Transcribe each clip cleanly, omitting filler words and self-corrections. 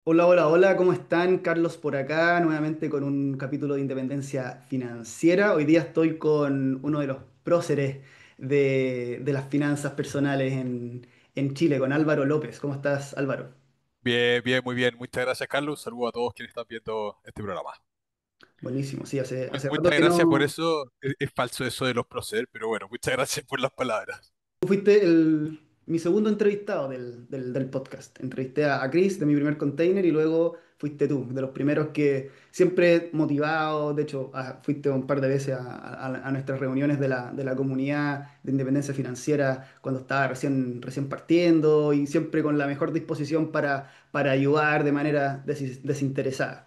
Hola, hola, hola, ¿cómo están? Carlos por acá, nuevamente con un capítulo de Independencia Financiera. Hoy día estoy con uno de los próceres de las finanzas personales en Chile, con Álvaro López. ¿Cómo estás, Álvaro? Bien, bien, muy bien. Muchas gracias, Carlos. Saludos a todos quienes están viendo este programa. Buenísimo, sí, hace rato Muchas que gracias por no. eso. Es falso eso de los proceder, pero bueno, muchas gracias por las palabras. Tú fuiste mi segundo entrevistado del podcast. Entrevisté a Chris de mi primer container y luego fuiste tú, de los primeros que siempre motivado. De hecho, fuiste un par de veces a nuestras reuniones de la comunidad de independencia financiera cuando estaba recién partiendo y siempre con la mejor disposición para ayudar de manera desinteresada.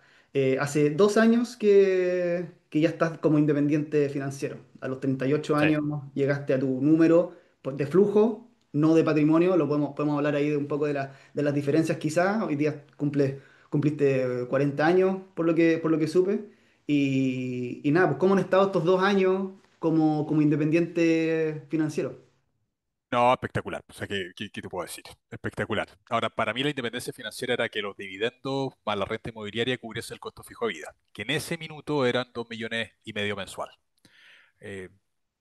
Hace 2 años que ya estás como independiente financiero. A los 38 Sí. años llegaste a tu número de flujo, no de patrimonio. Podemos hablar ahí de un poco de las diferencias quizás. Hoy día cumpliste 40 años, por lo que supe. Y nada, pues ¿cómo han estado estos 2 años como independiente financiero? No, espectacular. O sea, ¿qué te puedo decir? Espectacular. Ahora, para mí la independencia financiera era que los dividendos más la renta inmobiliaria cubriese el costo fijo de vida, que en ese minuto eran 2,5 millones mensual. Eh,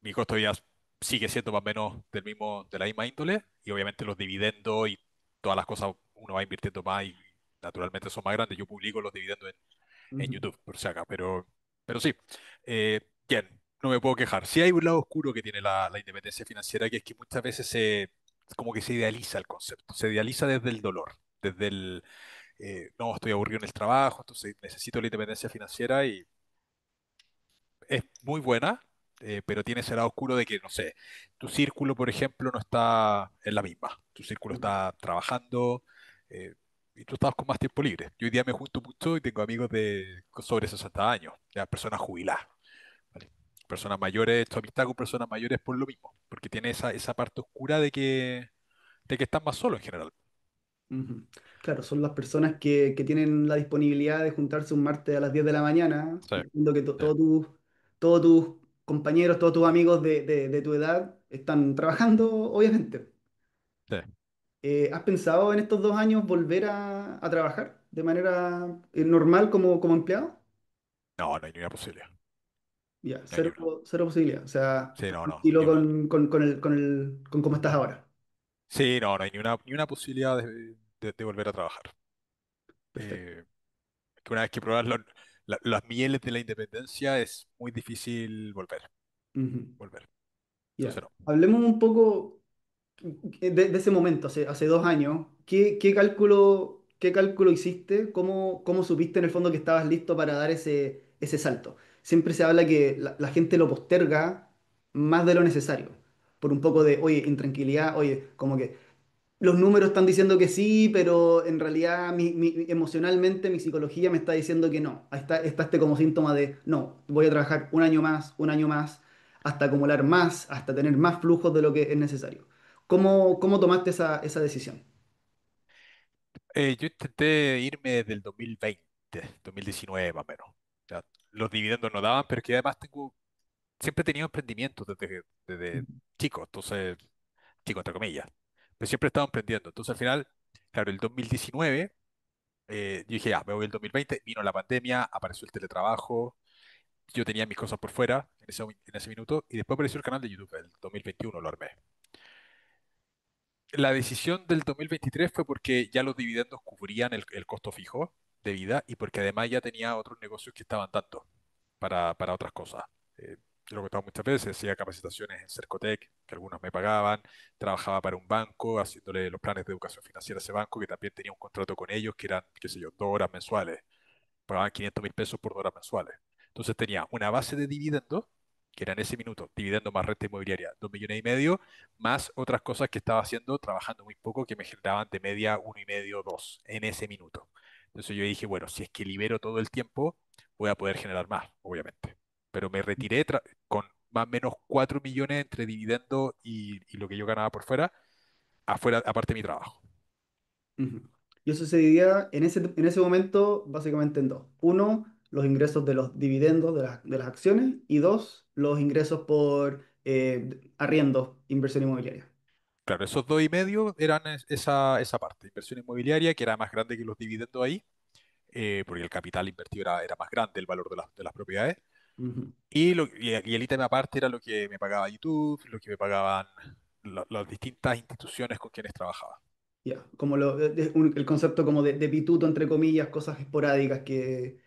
Mi costo de vida sigue siendo más o menos de la misma índole, y obviamente los dividendos y todas las cosas uno va invirtiendo más y naturalmente son más grandes. Yo publico los dividendos en Ujú, YouTube, por si acá, pero sí, bien, no me puedo quejar. Sí hay un lado oscuro que tiene la independencia financiera, que es que muchas veces como que se idealiza el concepto, se idealiza desde el dolor, desde no, estoy aburrido en el trabajo, entonces necesito la independencia financiera y es muy buena, pero tiene ese lado oscuro de que, no sé, tu círculo, por ejemplo, no está en la misma. Tu círculo ujú, está trabajando eh, y tú estás con más tiempo libre. Yo hoy día me junto mucho y tengo amigos con sobre 60 años, ya personas jubiladas, ¿vale? Personas mayores, he hecho amistad con personas mayores por lo mismo, porque tiene esa parte oscura de que están más solos en general. ujú. Claro, son las personas que tienen la disponibilidad de juntarse un martes a las 10 de la mañana, Sí, entiendo que sí, todos tus compañeros, todos tus amigos de tu edad están trabajando, obviamente. sí. ¿Has pensado en estos 2 años volver a trabajar de manera normal como empleado? No, no hay ni una posibilidad. Ya, No hay ni cero, una. cero posibilidad. O sea, Sí, estás no, no, tranquilo ni una. con cómo estás ahora. Sí, no, no hay ni una posibilidad de volver a trabajar. Perfecto. Eh, que una vez que pruebas las mieles de la independencia es muy difícil Ujú. volver. Ya. Entonces no. Hablemos un poco de ese momento, hace 2 años. ¿Qué cálculo hiciste? ¿Cómo supiste en el fondo que estabas listo para dar ese salto? Siempre se habla que la gente lo posterga más de lo necesario, por un poco de, oye, intranquilidad, oye, como que los números están diciendo que sí, pero en realidad emocionalmente mi psicología me está diciendo que no. Ahí está este como síntoma de, no, voy a trabajar un año más, hasta acumular más, hasta tener más flujos de lo que es necesario. ¿Cómo tomaste esa decisión? Yo intenté irme desde el 2020, 2019 más o menos. Ya, los dividendos no daban, pero es que además siempre he tenido emprendimientos desde chico, entonces, chico entre comillas, pero siempre he estado emprendiendo. Entonces al final, claro, el 2019, yo dije, ya, me voy el 2020, vino la pandemia, apareció el teletrabajo, yo tenía mis cosas por fuera en ese minuto, y después apareció el canal de YouTube, el 2021 lo armé. La decisión del 2023 fue porque ya los dividendos cubrían el costo fijo de vida y porque además ya tenía otros negocios que estaban dando para otras cosas. Yo lo he contado muchas veces, hacía capacitaciones en Cercotec, que algunos me pagaban, trabajaba para un banco haciéndole los planes de educación financiera a ese banco, que también tenía un contrato con ellos que eran, qué sé yo, 2 horas mensuales, pagaban 500.000 pesos por 2 horas mensuales. Entonces tenía una base de dividendos, que era en ese minuto, dividendo más renta inmobiliaria, 2,5 millones, más otras cosas que estaba haciendo, trabajando muy poco, que me generaban de media 1,5, 2 en ese minuto. Entonces yo dije, bueno, si es que libero todo el tiempo, voy a poder generar más, obviamente. Pero me retiré con más o menos 4 millones entre dividendo y lo que yo ganaba por fuera, afuera, aparte de mi trabajo. Ujú. Y eso se dividía en ese momento básicamente en dos. Uno, los ingresos de los dividendos de las acciones y dos, los ingresos por arriendos, inversión inmobiliaria. Claro, esos 2,5 eran esa parte, inversión inmobiliaria, que era más grande que los dividendos ahí, porque el capital invertido era más grande, el valor de las propiedades. Ujú. Y el ítem aparte era lo que me pagaba YouTube, lo que me pagaban las distintas instituciones con quienes trabajaba. Ya, como el concepto como de pituto, entre comillas, cosas esporádicas que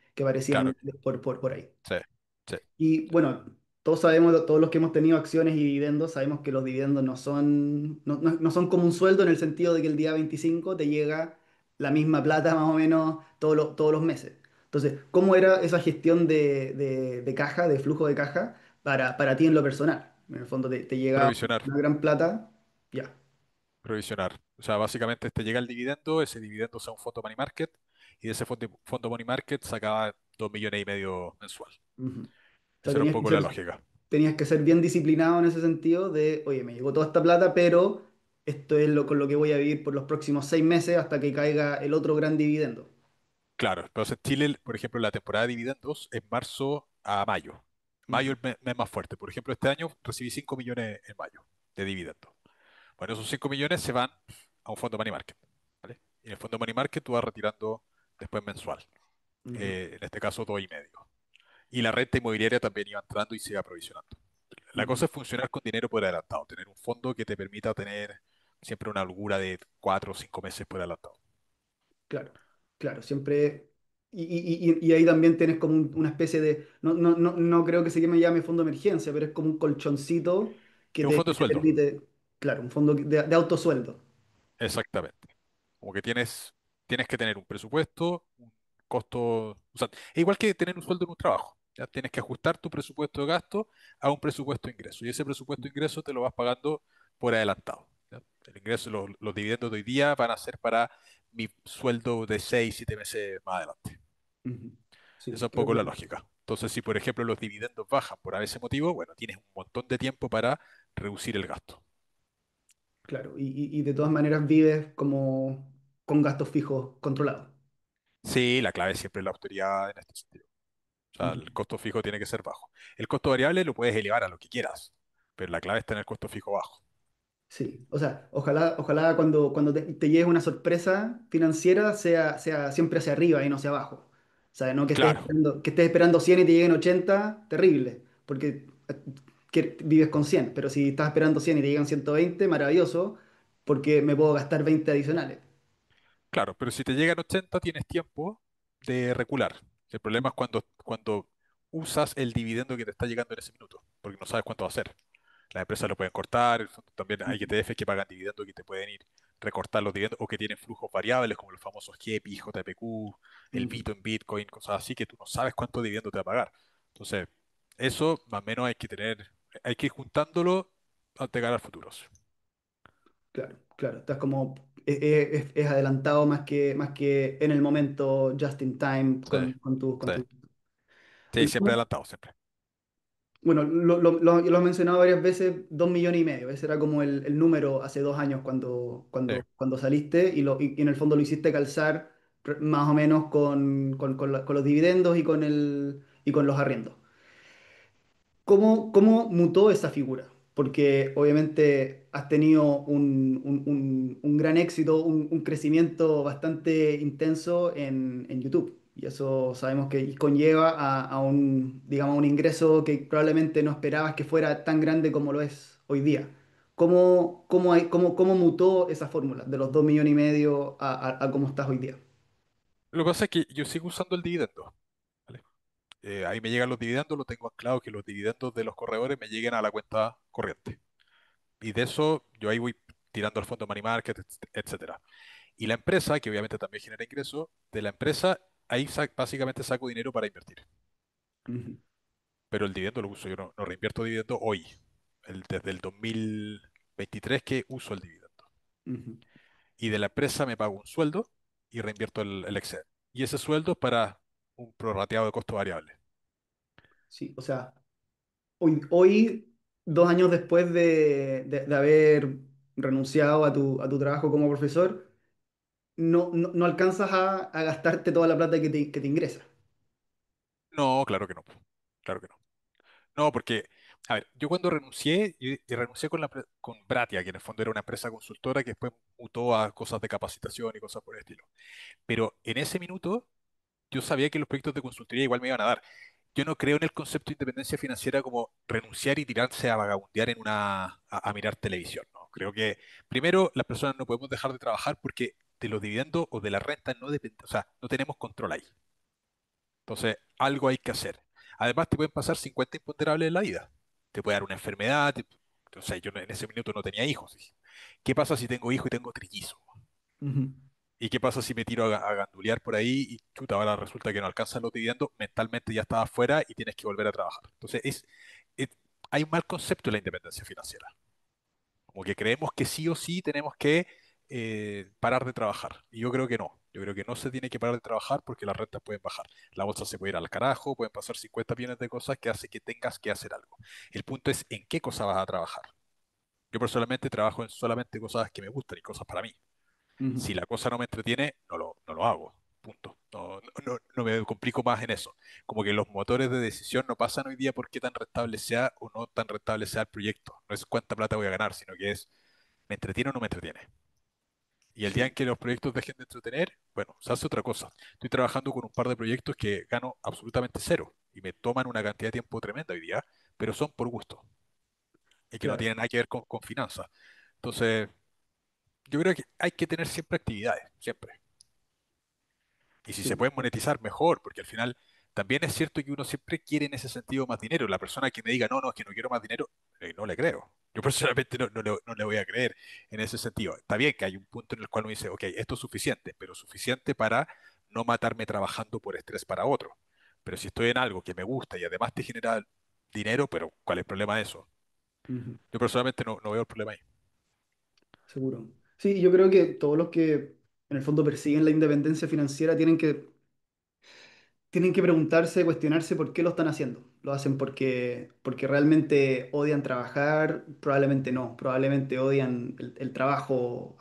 Claro, aparecían por ahí. sí, sí. Y bueno, todos sabemos, todos los que hemos tenido acciones y dividendos, sabemos que los dividendos no son como un sueldo en el sentido de que el día 25 te llega la misma plata más o menos todos los meses. Entonces, ¿cómo era esa gestión de caja, de flujo de caja, para ti en lo personal? En el fondo te llega Provisionar, una gran plata, ya. provisionar. O sea, básicamente te llega el dividendo, ese dividendo sea un fondo money market, y de ese fondo money market sacaba 2,5 millones mensual. Ujú. O sea, Esa era un poco la lógica. tenías que ser bien disciplinado en ese sentido de, oye, me llegó toda esta plata, pero esto es con lo que voy a vivir por los próximos 6 meses hasta que caiga el otro gran dividendo. Claro, entonces Chile, por ejemplo, la temporada de dividendos es marzo a mayo. Mayo Ujú, es el mes más fuerte. Por ejemplo, este año recibí 5 millones en mayo de dividendos. Bueno, esos 5 millones se van a un fondo money market, ¿vale? Y en el fondo money market tú vas retirando después mensual, ujú, en este caso 2,5. Y la renta inmobiliaria también iba entrando y se iba aprovisionando. La ujú. cosa es funcionar con dinero por adelantado, tener un fondo que te permita tener siempre una holgura de 4 o 5 meses por adelantado. Claro, claro, siempre. Y ahí también tienes como una especie de, no creo que se me llame fondo de emergencia, pero es como un colchoncito Es un fondo que de te sueldo, permite, claro, un fondo de autosueldo. exactamente. Como que tienes que tener un presupuesto, un costo, o sea, es igual que tener un sueldo en un trabajo. ¿Ya? Tienes que ajustar tu presupuesto de gasto a un presupuesto de ingreso. Y ese presupuesto de ingreso te lo vas pagando por adelantado. ¿Ya? El ingreso, los dividendos de hoy día van a ser para mi sueldo de 6 7 meses más adelante. Ujú. Sí, Esa es un creo poco que la lógica. Entonces, si por ejemplo los dividendos bajan por ese motivo, bueno, tienes un montón de tiempo para reducir el gasto. claro. Y de todas maneras vives como con gastos fijos controlados. Sí, la clave siempre es la austeridad en este sentido. O sea, el costo fijo tiene que ser bajo. El costo variable lo puedes elevar a lo que quieras, pero la clave está en el costo fijo bajo. Sí, o sea, ojalá cuando te llegue una sorpresa financiera sea siempre hacia arriba y no hacia abajo. O sea, no Claro, que estés esperando 100 y te lleguen 80, terrible, porque que vives con 100, pero si estás esperando 100 y te llegan 120, maravilloso, porque me puedo gastar 20 adicionales. claro, pero si te llegan 80 tienes tiempo de recular. El problema es cuando usas el dividendo que te está llegando en ese minuto, porque no sabes cuánto va a ser. Las empresas lo pueden cortar, también hay Ujú, ETFs que pagan dividendos que te pueden ir recortar los dividendos o que tienen flujos variables como los famosos JEPI, JPQ, el ujú. Bito en Bitcoin, cosas así que tú no sabes cuánto dividendo te va a pagar. Entonces, eso más o menos hay que ir juntándolo antes de ganar futuros. Claro, claro, estás como, es adelantado más que en el momento, just in time, Sí, con sí, tu. sí, siempre adelantado, siempre. Bueno, lo has mencionado varias veces, 2,5 millones. Ese era como el número hace 2 años Sí. cuando saliste y en el fondo lo hiciste calzar más o menos con los dividendos y con los arriendos. ¿Cómo mutó esa figura? Porque obviamente has tenido un gran éxito, un crecimiento bastante intenso en YouTube. Y eso sabemos que conlleva digamos, un ingreso que probablemente no esperabas que fuera tan grande como lo es hoy día. ¿Cómo mutó esa fórmula de los 2,5 millones a cómo estás hoy día? Lo que pasa es que yo sigo usando el dividendo, ¿vale? Ahí me llegan los dividendos, lo tengo anclado que los dividendos de los corredores me lleguen a la cuenta corriente. Y de eso yo ahí voy tirando al fondo money market, etcétera. Y la empresa, que obviamente también genera ingresos, de la empresa ahí básicamente saco dinero para invertir. Ujú, Pero el dividendo lo uso, yo no reinvierto dividendo hoy, desde el 2023 que uso el dividendo. ujú. Y de la empresa me pago un sueldo y reinvierto el excedente. Y ese sueldo es para un prorrateado de costo variable. Sí, o sea, hoy, 2 años después de haber renunciado a tu trabajo como profesor, no alcanzas a gastarte toda la plata que te ingresa. No, claro que no. Claro que no. No, porque A ver, yo cuando renuncié, y renuncié con Bratia, que en el fondo era una empresa consultora que después mutó a cosas de capacitación y cosas por el estilo. Pero en ese minuto yo sabía que los proyectos de consultoría igual me iban a dar. Yo no creo en el concepto de independencia financiera como renunciar y tirarse a vagabundear a mirar televisión, ¿no? Creo que primero las personas no podemos dejar de trabajar porque de los dividendos o de la renta no depende, o sea, no tenemos control ahí. Entonces, algo hay que hacer. Además, te pueden pasar 50 imponderables en la vida. Te puede dar una enfermedad. O sea, yo en ese minuto no tenía hijos. Dije, ¿qué pasa si tengo hijos y tengo trillizos? Ujú, ¿Y qué pasa si me tiro a gandulear por ahí y chuta, ahora resulta que no alcanzan los dividendos? Mentalmente ya estás afuera y tienes que volver a trabajar. Entonces, es- hay un mal concepto de la independencia financiera. Como que creemos que sí o sí tenemos que parar de trabajar. Y yo creo que no. Yo creo que no se tiene que parar de trabajar porque las rentas pueden bajar. La bolsa se puede ir al carajo, pueden pasar 50 millones de cosas que hace que tengas que hacer algo. El punto es en qué cosa vas a trabajar. Yo personalmente trabajo en solamente cosas que me gustan y cosas para mí. ujú. Si la cosa no me entretiene, no lo hago. Punto. No me complico más en eso. Como que los motores de decisión no pasan hoy día por qué tan rentable sea o no tan rentable sea el proyecto. No es cuánta plata voy a ganar, sino que es, ¿me entretiene o no me entretiene? Y el día en Sí, que los proyectos dejen de entretener, bueno, se hace otra cosa. Estoy trabajando con un par de proyectos que gano absolutamente cero y me toman una cantidad de tiempo tremenda hoy día, pero son por gusto y que no claro, tienen nada que ver con finanzas. Entonces, yo creo que hay que tener siempre actividades, siempre. Y si se sí, pueden monetizar, mejor, porque al final también es cierto que uno siempre quiere en ese sentido más dinero. La persona que me diga, no, es que no quiero más dinero, no le creo. Yo personalmente no le voy a creer en ese sentido. Está bien que hay un punto en el cual uno dice, ok, esto es suficiente, pero suficiente para no matarme trabajando por estrés para otro. Pero si estoy en algo que me gusta y además te genera dinero, pero ¿cuál es el problema de eso? ujú, Yo personalmente no veo el problema ahí. seguro. Sí, yo creo que todos los que en el fondo persiguen la independencia financiera tienen que preguntarse, cuestionarse por qué lo están haciendo. Lo hacen porque realmente odian trabajar, probablemente no, probablemente odian el trabajo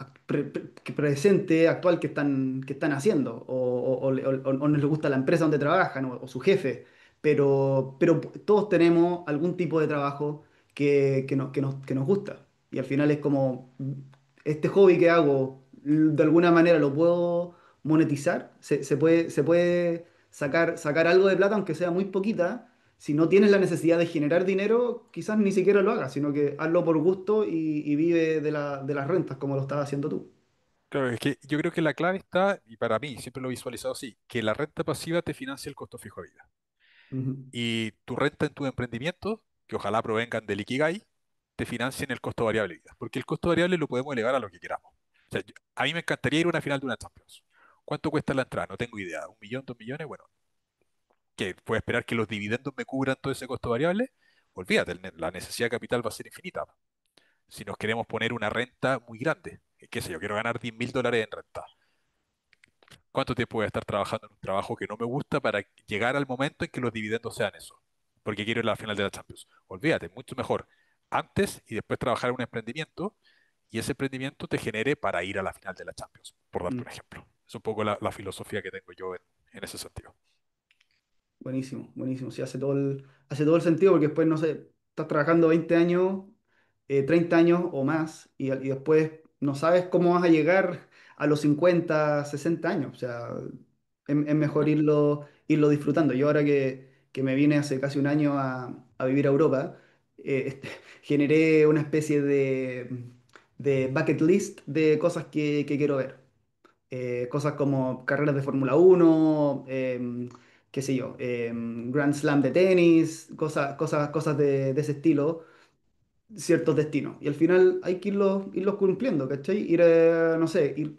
presente, actual que están haciendo, o no les gusta la empresa donde trabajan, o su jefe, pero todos tenemos algún tipo de trabajo que nos gusta. Y al final es como, este hobby que hago, de alguna manera lo puedo monetizar, se puede sacar algo de plata, aunque sea muy poquita. Si no tienes la necesidad de generar dinero, quizás ni siquiera lo hagas, sino que hazlo por gusto y vive de las rentas como lo estás haciendo tú. Claro, es que yo creo que la clave está, y para mí siempre lo he visualizado así, que la renta pasiva te financia el costo fijo de vida. Ujú, Y tu renta en tu emprendimiento, que ojalá provengan del Ikigai, te financien el costo variable de vida. Porque el costo variable lo podemos elevar a lo que queramos. O sea, a mí me encantaría ir a una final de una Champions. ¿Cuánto cuesta la entrada? No tengo idea. ¿Un millón, 2 millones? Bueno, ¿qué? ¿Puedo esperar que los dividendos me cubran todo ese costo variable? Olvídate, la necesidad de capital va a ser infinita. Si nos queremos poner una renta muy grande, qué sé yo, quiero ganar 10.000 dólares en renta. ¿Cuánto tiempo voy a estar trabajando en un trabajo que no me gusta para llegar al momento en que los dividendos sean eso? Porque quiero ir a la final de la Champions. Olvídate, mucho mejor antes y después trabajar en un emprendimiento y ese emprendimiento te genere para ir a la final de la Champions, por darte mm. un ejemplo. Es un poco la filosofía que tengo yo en ese sentido. Buenísimo, buenísimo. Sí, hace todo el sentido porque después, no sé, estás trabajando 20 años, 30 años o más y después no sabes cómo vas a llegar a los 50 60 años. O sea, es mejor irlo disfrutando. Yo ahora que me vine hace casi un año a vivir a Europa, generé una especie de bucket list de cosas que quiero ver. Cosas como carreras de Fórmula 1, qué sé yo, Grand Slam de tenis, cosas de ese estilo, ciertos destinos. Y al final hay que irlos cumpliendo, ¿cachai? Ir, no sé, ir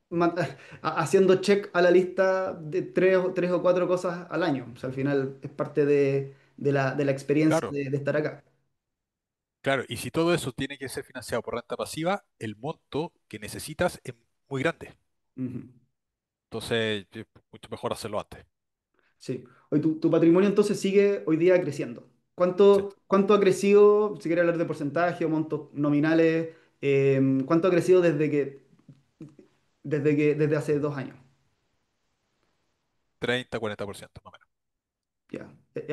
ma- haciendo check a la lista de tres o cuatro cosas al año. O sea, al final es parte de la experiencia Claro, de estar acá. claro. Y si todo eso tiene que ser financiado por renta pasiva, el monto que necesitas es muy grande. Ujú. Entonces, es mucho mejor hacerlo antes. Sí. Hoy tu patrimonio entonces sigue hoy día creciendo. Sí. ¿Cuánto ha crecido, si quieres hablar de porcentaje o montos nominales, cuánto ha crecido desde hace 2 años? 30, 40% más o menos. Ya.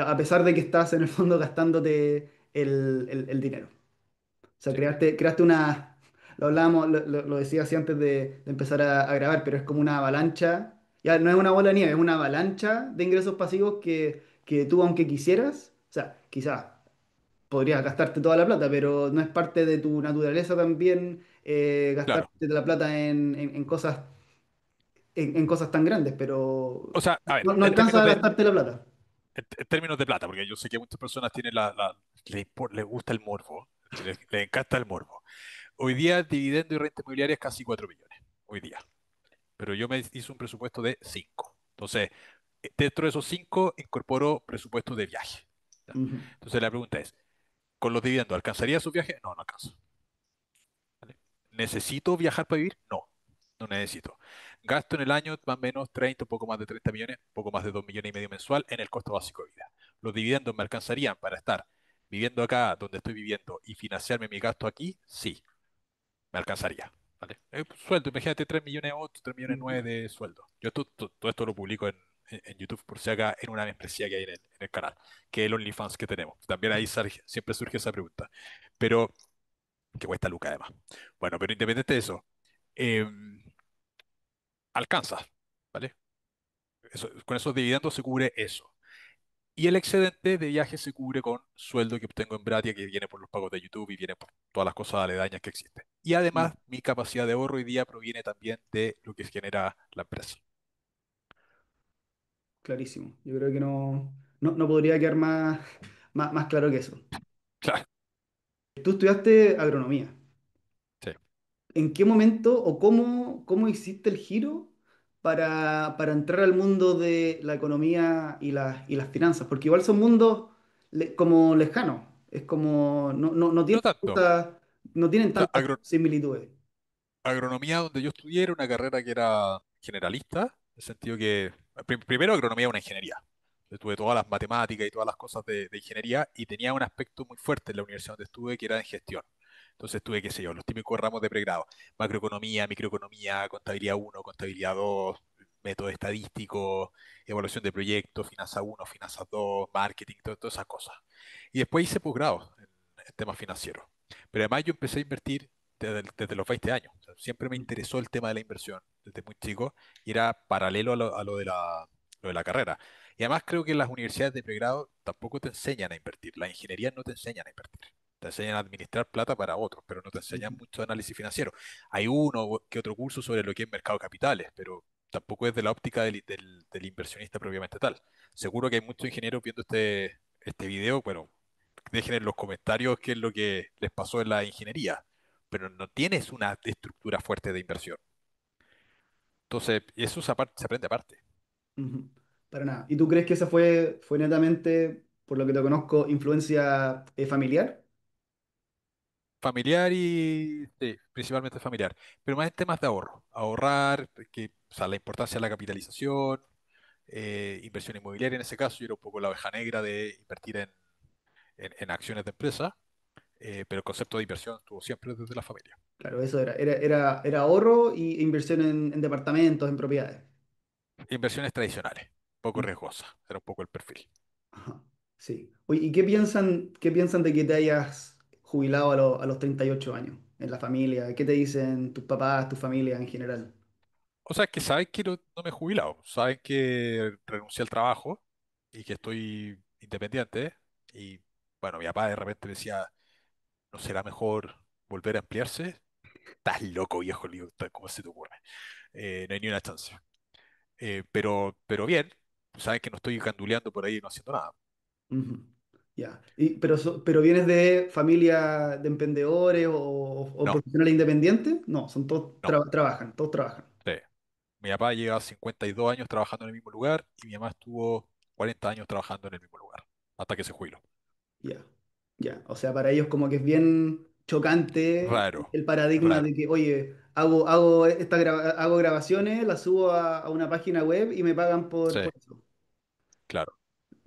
A pesar de que estás en el fondo gastándote el dinero. O sea, Sí, creaste una, lo hablábamos, lo decía así antes de empezar a grabar, pero es como una avalancha, ya no es una bola de nieve, es una avalancha de ingresos pasivos que tú, aunque quisieras, o sea, quizás podrías gastarte toda la plata, pero no es parte de tu naturaleza también claro. gastarte la plata en cosas, en cosas tan grandes, pero O sea, a ver, no alcanzas a gastarte la plata. en términos de plata, porque yo sé que muchas personas tienen les gusta el morbo, les encanta el morbo. Hoy día, dividendo y renta inmobiliaria es casi 4 millones. Hoy día. Pero yo me hice un presupuesto de 5. Entonces, dentro de esos 5 incorporo presupuestos de viaje. ¿Ya? Ujú, Entonces, la pregunta es, ¿con los dividendos alcanzaría esos viajes? No, no alcanzo. ¿Vale? ¿Necesito viajar para vivir? No, no necesito. Gasto en el año más o menos 30, un poco más de 30 millones, un poco más de 2 millones y medio mensual en el costo básico de vida. ¿Los dividendos me alcanzarían para estar viviendo acá donde estoy viviendo y financiarme mi gasto aquí? Sí, me alcanzaría. ¿Vale? Sueldo, imagínate 3 millones 8, 3 millones ujú. 9 de sueldo. Yo todo esto lo publico en YouTube por si acá en una membresía que hay en el canal, que es el OnlyFans que tenemos. También ahí siempre surge esa pregunta. Pero que cuesta lucas además. Bueno, pero independiente de eso, eh, alcanza, ¿vale? Con esos dividendos se cubre eso. Y el excedente de viaje se cubre con sueldo que obtengo en Bratia, que viene por los pagos de YouTube y viene por todas las cosas aledañas que existen. Y Mm, además, mi capacidad de ahorro hoy día proviene también de lo que genera la empresa. clarísimo. Yo creo que no podría quedar más claro que eso. Claro, Tú estudiaste agronomía. sí. ¿En qué momento o cómo hiciste el giro para entrar al mundo de la economía y las finanzas? Porque igual son mundos como lejanos. Es como, no No tienen tanto. O no tienen sea, tantas similitudes. agronomía donde yo estudié era una carrera que era generalista, en el sentido que, primero, agronomía es una ingeniería. Yo tuve todas las matemáticas y todas las cosas de ingeniería y tenía un aspecto muy fuerte en la universidad donde estuve que era en gestión. Entonces tuve, qué sé yo, los típicos ramos de pregrado: macroeconomía, microeconomía, contabilidad uno, contabilidad 2, método estadístico, evaluación de proyectos, finanzas uno, finanzas 2, marketing, todas esas cosas. Y después hice posgrado en temas financieros. Pero además yo empecé a invertir desde los 20 años. O sea, siempre me interesó el tema de la inversión desde muy chico y era paralelo a lo de la carrera. Y además creo que las universidades de pregrado tampoco te enseñan a invertir. Las ingenierías no te enseñan a invertir. Te enseñan a administrar plata para otros, pero no te enseñan Ujú, mucho de análisis financiero. Hay uno que otro curso sobre lo que es mercado de capitales, pero tampoco es de la óptica del inversionista propiamente tal. Seguro que hay muchos ingenieros viendo este video. Bueno, dejen en los comentarios qué es lo que les pasó en la ingeniería, pero no tienes una estructura fuerte de inversión. Entonces, eso se aprende aparte. ujú. Para nada. ¿Y tú crees que esa fue netamente, por lo que te conozco, influencia familiar? Familiar y, sí, principalmente familiar, pero más en temas de ahorro. Ahorrar, o sea, la importancia de la capitalización, inversión inmobiliaria en ese caso. Yo era un poco la oveja negra de invertir en acciones de empresa, pero el concepto de inversión estuvo siempre desde la familia. Claro, eso era ahorro y inversión en departamentos, en propiedades. Inversiones tradicionales, poco riesgosas, era un poco el perfil. Ajá, sí. Oye, ¿y qué piensan de que te hayas jubilado a los 38 años en la familia? ¿Qué te dicen tus papás, tu familia en general? O sea, que saben que no me he jubilado, saben que renuncié al trabajo y que estoy independiente. Y bueno, mi papá de repente me decía, ¿no será mejor volver a ampliarse? Estás loco, viejo, le digo, ¿cómo se te ocurre? No hay ni una chance. Pero bien, saben que no estoy canduleando por ahí no haciendo nada. Ujú, ya. Pero vienes de familia de emprendedores o No, profesionales independientes? No, son todos no. trabajan, todos trabajan. Sí. Mi papá lleva 52 años trabajando en el mismo lugar y mi mamá estuvo 40 años trabajando en el mismo lugar, hasta que se jubiló. Ya, ya. O sea, para ellos como que es bien chocante Raro, el paradigma raro. de que, oye, hago grabaciones, las subo a una página web y me pagan por, Sí, por eso. claro.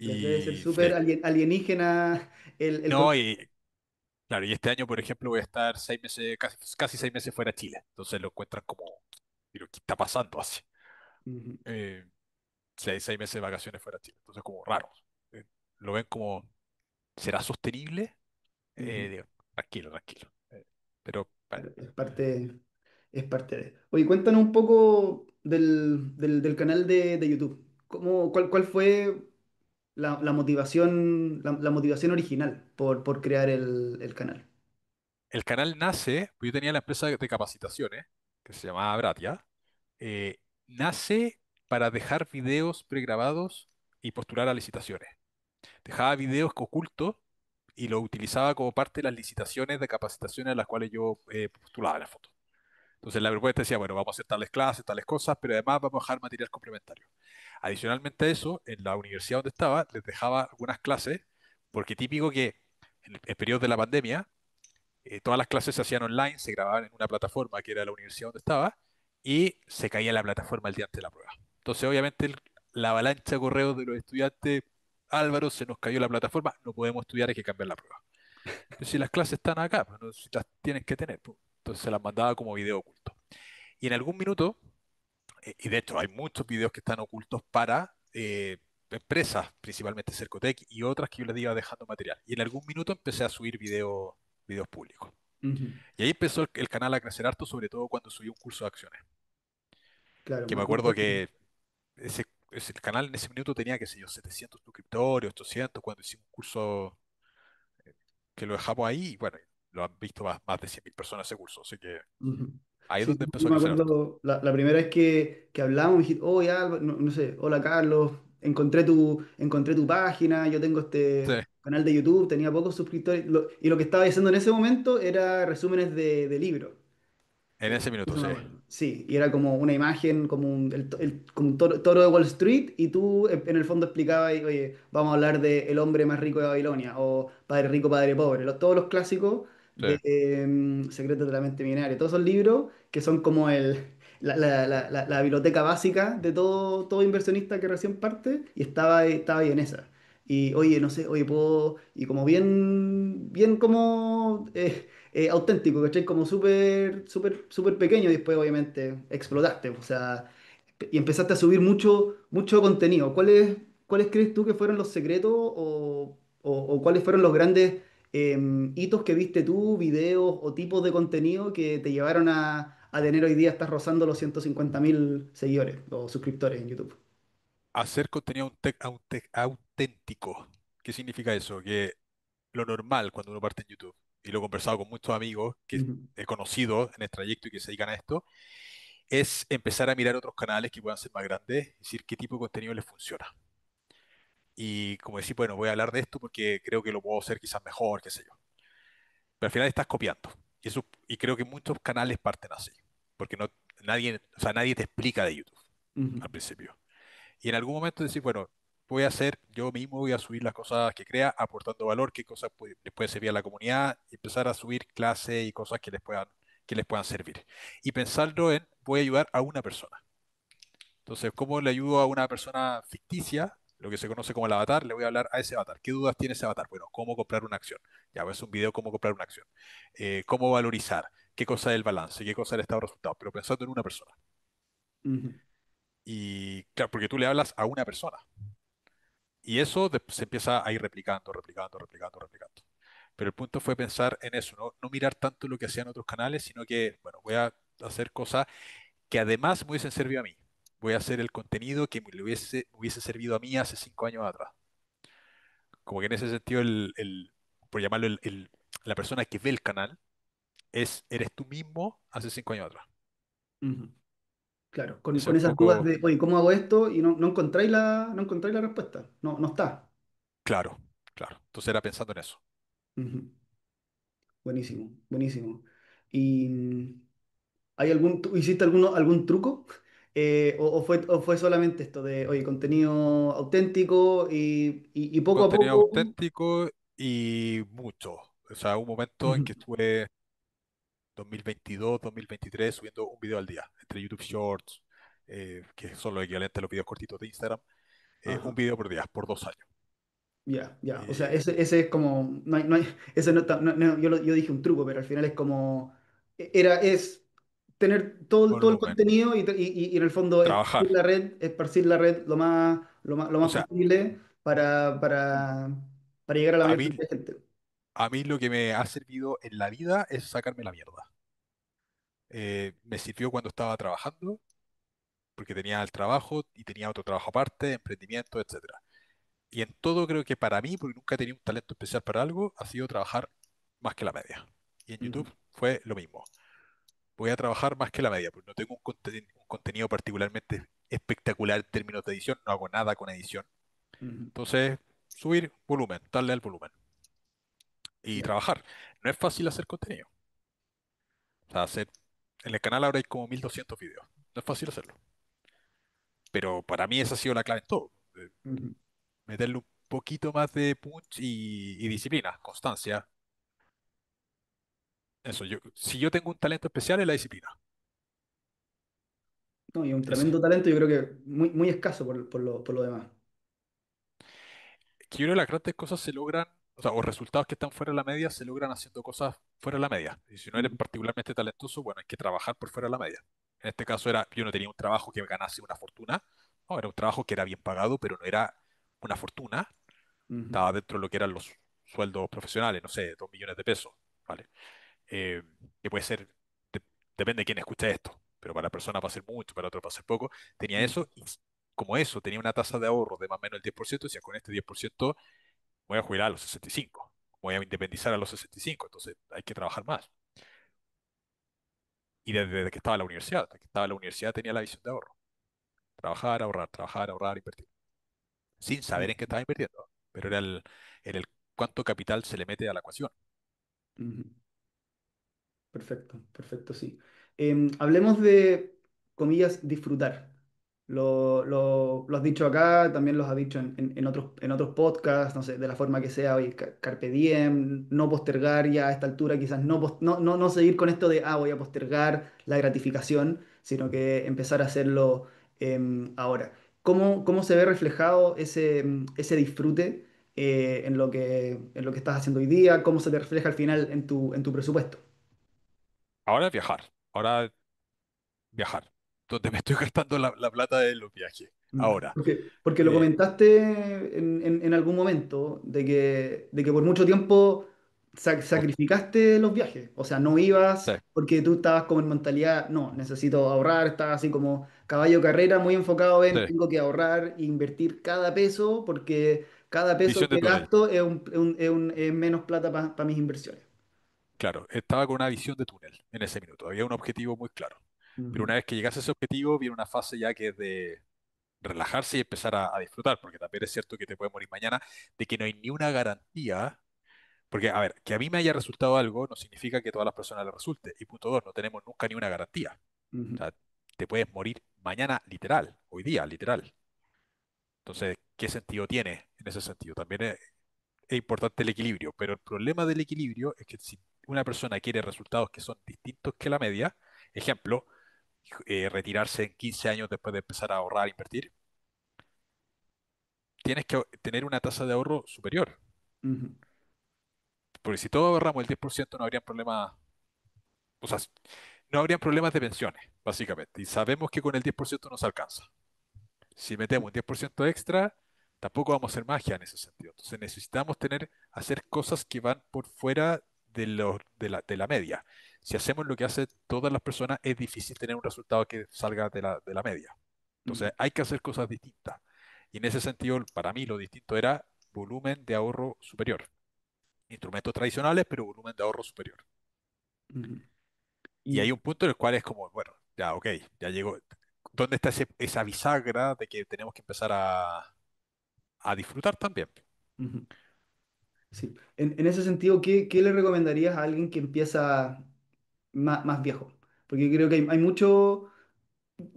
Les debe ser Y súper alienígena el no, concepto. y claro, y este año, por ejemplo, voy a estar 6 meses, casi 6 meses fuera de Chile. Entonces lo encuentran como, pero ¿qué está pasando así? Ujú, Eh, 6 meses de vacaciones fuera de Chile. Entonces como raro. Eh, lo ven como, ¿será sostenible? Ujú. Digo, tranquilo, tranquilo. Pero bueno, Claro, es parte de. Oye, cuéntanos un poco del canal de YouTube. ¿Cuál fue la motivación, la motivación original por crear el canal? el canal nace, pues yo tenía la empresa de capacitaciones, que se llamaba Bratia, nace para dejar videos pregrabados y postular a licitaciones. Dejaba videos ocultos y los utilizaba como parte de las licitaciones de capacitaciones a las cuales yo postulaba en la foto. Entonces la propuesta decía, bueno, vamos a hacer tales clases, tales cosas, pero además vamos a dejar material complementario. Adicionalmente a eso, en la universidad donde estaba, les dejaba algunas clases, porque típico que en el periodo de la pandemia, todas las clases se hacían online, se grababan en una plataforma que era la universidad donde estaba, y se caía la plataforma el día antes de la prueba. Entonces, obviamente, la avalancha de correos de los estudiantes, Álvaro, se nos cayó la plataforma, no podemos estudiar, hay que cambiar la prueba. Pero si las clases están acá, pues, no, si las tienes que tener, pues. Entonces se las mandaba como video oculto. Y en algún minuto, y de hecho hay muchos videos que están ocultos para empresas, principalmente Cercotec y otras que yo les iba dejando material. Y en algún minuto empecé a subir videos públicos. Ujú. Y ahí empezó el canal a crecer harto, sobre todo cuando subí un curso de acciones. Claro, Que me acuerdo que ese, ese canal en ese minuto tenía, qué sé yo, 700 suscriptores, 800, cuando hicimos un curso que lo dejamos ahí, y bueno, lo han visto más de 100.000 personas ese curso, así que ujú. ahí es Sí, donde empezó yo a me crecer harto. acuerdo la primera vez que hablamos, me dijiste, oh, ya, no sé, hola Carlos, encontré tu página, yo tengo Sí, este canal de YouTube, tenía pocos suscriptores, y lo que estaba haciendo en ese momento era resúmenes de libros. en ese minuto, Eso me sí, acuerdo. Sí, y era como una imagen, como un toro de Wall Street, y tú en el fondo explicabas, oye, vamos a hablar de El hombre más rico de Babilonia, o Padre rico, padre pobre, todos los clásicos sí. de Secretos de la mente millonaria, todos esos libros que son como la biblioteca básica de todo inversionista que recién parte, y estaba ahí en esa. Y oye, no sé, oye, puedo, y como bien como auténtico, ¿cachai? Como súper pequeño y después obviamente explotaste, o sea, y empezaste a subir mucho contenido. ¿Cuáles crees tú que fueron los secretos o cuáles fueron los grandes hitos que viste tú, videos o tipos de contenido que te llevaron a tener hoy día, estás rozando los 150.000 seguidores o suscriptores en YouTube? Hacer contenido auténtico. ¿Qué significa eso? Que lo normal cuando uno parte en YouTube, y lo he conversado con muchos amigos que Ujú, he conocido en el trayecto y que se dedican a esto, es empezar a mirar otros canales que puedan ser más grandes, es decir, qué tipo de contenido les funciona. Y como decir, bueno, voy a hablar de esto porque creo que lo puedo hacer quizás mejor, qué sé yo. Pero al final estás copiando. Y creo que muchos canales parten así, porque nadie, o sea, nadie te explica de YouTube ujú, al principio. Y en algún momento decir, bueno, voy a hacer, yo mismo voy a subir las cosas que crea, aportando valor, qué cosas les puede servir a la comunidad, y empezar a subir clases y cosas que les puedan servir. Y pensarlo en, voy a ayudar a una persona. Entonces, ¿cómo le ayudo a una persona ficticia? Lo que se conoce como el avatar, le voy a hablar a ese avatar. ¿Qué dudas tiene ese avatar? Bueno, ¿cómo comprar una acción? Ya ves un video, ¿cómo comprar una acción? ¿Cómo valorizar? ¿Qué cosa es el balance? ¿Qué cosa es el estado de resultados? Pero pensando en una persona. ujú, Y claro, porque tú le hablas a una persona. Y eso se empieza a ir replicando, replicando, replicando, replicando. Pero el punto fue pensar en eso, no mirar tanto lo que hacían otros canales, sino que, bueno, voy a hacer cosas que además me hubiesen servido a mí. Voy a hacer el contenido que me hubiese servido a mí hace 5 años atrás. Como que en ese sentido, por llamarlo la persona que ve el canal, eres tú mismo hace 5 años atrás. ujú. Claro, Ese es con un esas dudas poco de, oye, ¿cómo hago esto? Y no encontráis la respuesta. No está. claro, claro. Entonces era pensando en eso. Ujú. Buenísimo, buenísimo. ¿Y tú hiciste algún truco? ¿O fue solamente esto de, oye, contenido auténtico y poco a Contenido poco? auténtico y mucho. O sea, un momento en Ujú. que estuve 2022, 2023 subiendo un video al día, entre YouTube Shorts, que son los equivalentes a los videos cortitos de Instagram, un Ajá. video por día, por 2 años. Ya, ya. O sea, Eh, ese es como. Ese yo dije un truco, pero al final es como. Es tener todo el volumen, contenido y en el fondo trabajar. esparcir la red lo O más sea, posible para llegar a la a mayor mí, cantidad de gente. a mí lo que me ha servido en la vida es sacarme la mierda. Me sirvió cuando estaba trabajando, porque tenía el trabajo y tenía otro trabajo aparte, emprendimiento, etcétera. Y en todo creo que para mí, porque nunca he tenido un talento especial para algo, ha sido trabajar más que la media. Y en Ujú, YouTube fue lo mismo. Voy a trabajar más que la media, porque no tengo un contenido particularmente espectacular en términos de edición, no hago nada con edición. ujú, Entonces, subir volumen, darle al volumen y ya, trabajar. No es fácil hacer contenido. O sea, en el canal ahora hay como 1200 videos. No es fácil hacerlo. Pero para mí esa ha sido la clave en todo. ujú. Meterle un poquito más de punch y disciplina, constancia. Eso, si yo tengo un talento especial es la disciplina. No, y un Ese. tremendo talento, yo creo que muy, muy escaso por lo demás. Que yo creo que las grandes cosas se logran, o sea, o resultados que están fuera de la media se logran haciendo cosas fuera de la media. Y si no eres Ujú, particularmente talentoso, bueno, hay que trabajar por fuera de la media. En este caso yo no tenía un trabajo que me ganase una fortuna, no, era un trabajo que era bien pagado, pero no era una fortuna. ujú, Estaba dentro de lo que eran los sueldos profesionales, no sé, 2 millones de pesos, ¿vale? Eh, que puede ser, de- depende de quién escucha esto, pero para personas va a ser mucho, para otros va a ser poco. Tenía ujú, eso y como eso, tenía una tasa de ahorro de más o menos el 10%, decía, con este 10% voy a jubilar a los 65, voy a independizar a los 65, entonces hay que trabajar más. Y desde que estaba en la universidad, desde que estaba en la universidad tenía la visión de ahorro. Trabajar, ahorrar, invertir. Sin saber en qué estaba invirtiendo, pero era el cuánto capital se le mete a la ecuación. ujú. Perfecto, perfecto, sí. Hablemos de, comillas, disfrutar. Lo has dicho acá, también lo has dicho en otros podcasts, no sé, de la forma que sea, oye, carpe diem, no postergar ya a esta altura, quizás no seguir con esto de, voy a postergar la gratificación, sino que empezar a hacerlo ahora. ¿Cómo se ve reflejado ese disfrute en lo que estás haciendo hoy día? ¿Cómo se te refleja al final en tu presupuesto? Ahora viajar, ahora viajar. Donde me estoy gastando la plata de los viajes. Ahora, Porque lo eh, comentaste en algún momento de que por mucho tiempo pos- sacrificaste los viajes. O sea, no ibas sí, porque tú estabas como en mentalidad, no, necesito ahorrar, estabas así como caballo carrera, muy enfocado en sí, tengo que ahorrar e invertir cada peso porque cada peso visión de que túnel. gasto es menos plata para mis inversiones. Claro, estaba con una visión de túnel en ese minuto. Había un objetivo muy claro. Pero Ujú, una vez que llegase a ese objetivo, viene una fase ya que es de relajarse y empezar a disfrutar, porque también es cierto que te puedes morir mañana, de que no hay ni una garantía. Porque, a ver, que a mí me haya resultado algo no significa que a todas las personas les resulte. Y punto dos, no tenemos nunca ni una garantía. O ujú, sea, te puedes morir mañana literal, hoy día literal. Entonces, ¿qué sentido tiene en ese sentido? También es importante el equilibrio, pero el problema del equilibrio es que si una persona quiere resultados que son distintos que la media, ejemplo, retirarse en 15 años después de empezar a ahorrar e invertir, tienes que tener una tasa de ahorro superior. ujú, Porque si todos ahorramos el 10% no habría problemas, o sea, no habrían problemas de pensiones, básicamente. Y sabemos que con el 10% no se alcanza. Si metemos un 10% extra, tampoco vamos a hacer magia en ese sentido. Entonces necesitamos hacer cosas que van por fuera de la media. Si hacemos lo que hacen todas las personas, es difícil tener un resultado que salga de la media. ujú, Entonces hay que hacer cosas distintas. Y en ese sentido, para mí lo distinto era volumen de ahorro superior. Instrumentos tradicionales, pero volumen de ahorro superior. ujú. Y hay Y, un punto en el cual es como, bueno, ya, ok, ya llegó. ¿Dónde está esa bisagra de que tenemos que empezar a disfrutar también? ujú. Sí. En ese sentido, ¿qué le recomendarías a alguien que empieza más viejo? Porque creo que hay mucho,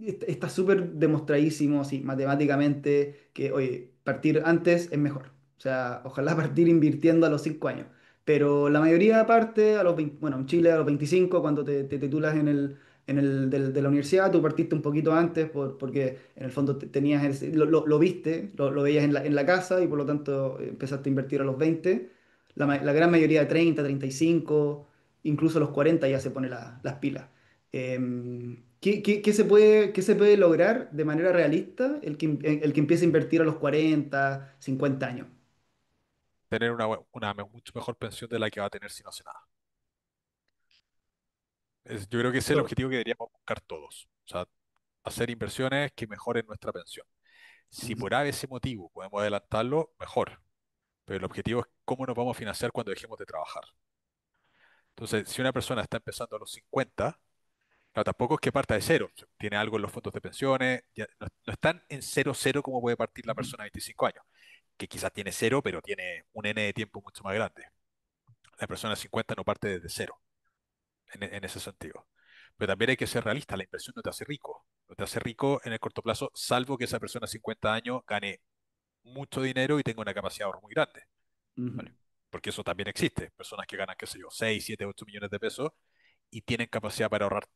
está súper demostradísimo, sí, matemáticamente, que, oye, partir antes es mejor. O sea, ojalá partir invirtiendo a los 5 años. Pero la mayoría parte a los 20, bueno, en Chile a los 25 cuando te titulas de la universidad, tú partiste un poquito antes porque en el fondo tenías, lo viste, lo veías en la casa y por lo tanto empezaste a invertir a los 20. La gran mayoría 35 incluso a los 40 ya se pone las pilas. Qué se puede lograr de manera realista el que empiece a invertir a los 40 50 años? tener mucho mejor pensión de la que va a tener si no hace nada. Yo creo que ese es el Pero, objetivo que deberíamos buscar todos. O sea, hacer inversiones que mejoren nuestra pensión. Si ujú, por ese motivo podemos adelantarlo, mejor. Pero el objetivo es cómo nos vamos a financiar cuando dejemos de trabajar. Entonces, si una persona está empezando a los 50, claro, tampoco es que parta de cero. Tiene algo en los fondos de pensiones. No están en cero cero como puede partir la ujú, persona de 25 años, que quizás tiene cero, pero tiene un N de tiempo mucho más grande. La persona de 50 no parte desde cero, en ese sentido. Pero también hay que ser realista. La inversión no te hace rico. No te hace rico en el corto plazo, salvo que esa persona de 50 años gane mucho dinero y tenga una capacidad de ahorro muy grande. ujú, ¿Vale? Porque eso también existe. Personas que ganan, qué sé yo, 6 7 8 millones de pesos y tienen capacidad para ahorrar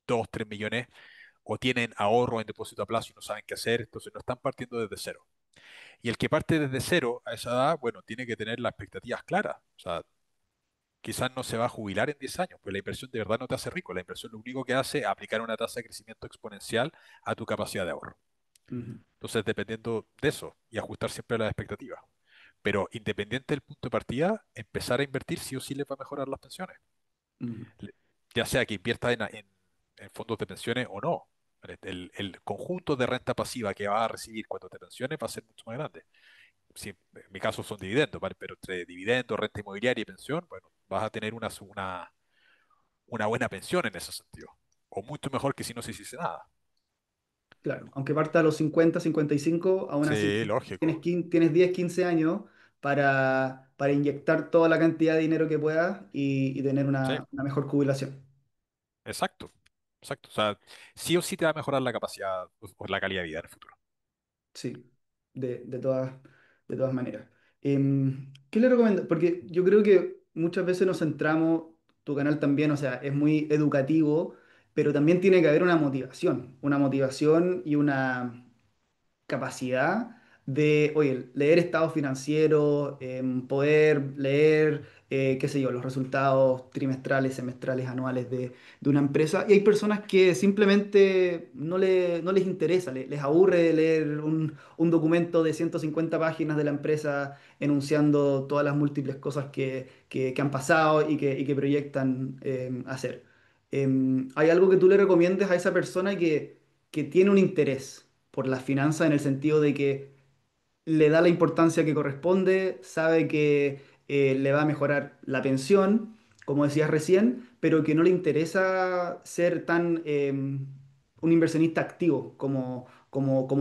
2 3 millones o tienen ahorro en depósito a plazo y no saben qué hacer, entonces no están partiendo desde cero. Y el que parte desde cero a esa edad, bueno, tiene que tener las expectativas claras. O sea, quizás no se va a jubilar en 10 años, pues la inversión de verdad no te hace rico. La inversión lo único que hace es aplicar una tasa de crecimiento exponencial a tu capacidad de ahorro. ujú, Entonces, dependiendo de eso y ajustar siempre las expectativas. Pero independiente del punto de partida, empezar a invertir sí o sí les va a mejorar las pensiones. ujú, Le- Ya sea que invierta en fondos de pensiones o no. El conjunto de renta pasiva que vas a recibir cuando te pensiones va a ser mucho más grande. Si, en mi caso son dividendos, ¿vale? Pero entre dividendos, renta inmobiliaria y pensión, bueno, vas a tener una buena pensión en ese sentido. O mucho mejor que si no se hiciese nada. claro, aunque parta a los 50, 55, aún así Sí, lógico. tienes 10, 15 años para inyectar toda la cantidad de dinero que puedas y tener Sí, una mejor jubilación. exacto. Exacto. O sea, sí o sí te va a mejorar la capacidad o la calidad de vida en el futuro. Sí, de todas maneras. ¿Qué le recomiendo? Porque yo creo que muchas veces nos centramos, tu canal también, o sea, es muy educativo, pero también tiene que haber una motivación y una capacidad de, oye, leer estados financieros, poder leer, qué sé yo, los resultados trimestrales, semestrales, anuales de una empresa. Y hay personas que simplemente no les interesa, les aburre leer un documento de 150 páginas de la empresa enunciando todas las múltiples cosas que han pasado y que proyectan hacer. ¿Hay algo que tú le recomiendes a esa persona que tiene un interés por las finanzas en el sentido de que le da la importancia que corresponde, sabe que le va a mejorar la pensión, como decías recién, pero que no le interesa ser tan un inversionista activo como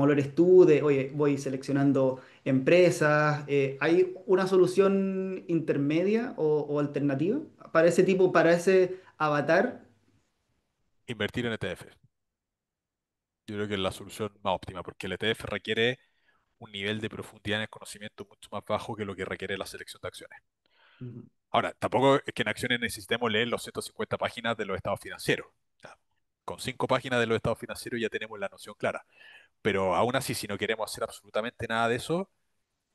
lo eres tú, de, oye, voy seleccionando empresas? ¿Hay una solución intermedia o alternativa para ese tipo, para ese avatar? Invertir en ETF. Yo creo que es la solución más óptima, porque el ETF requiere un nivel de profundidad en el conocimiento mucho más bajo que lo que requiere la selección de acciones. Ujú, Ahora, tampoco es que en acciones necesitemos leer los 150 páginas de los estados financieros. Ya, con 5 páginas de los estados financieros ya tenemos la noción clara. Pero aún así, si no queremos hacer absolutamente nada de eso,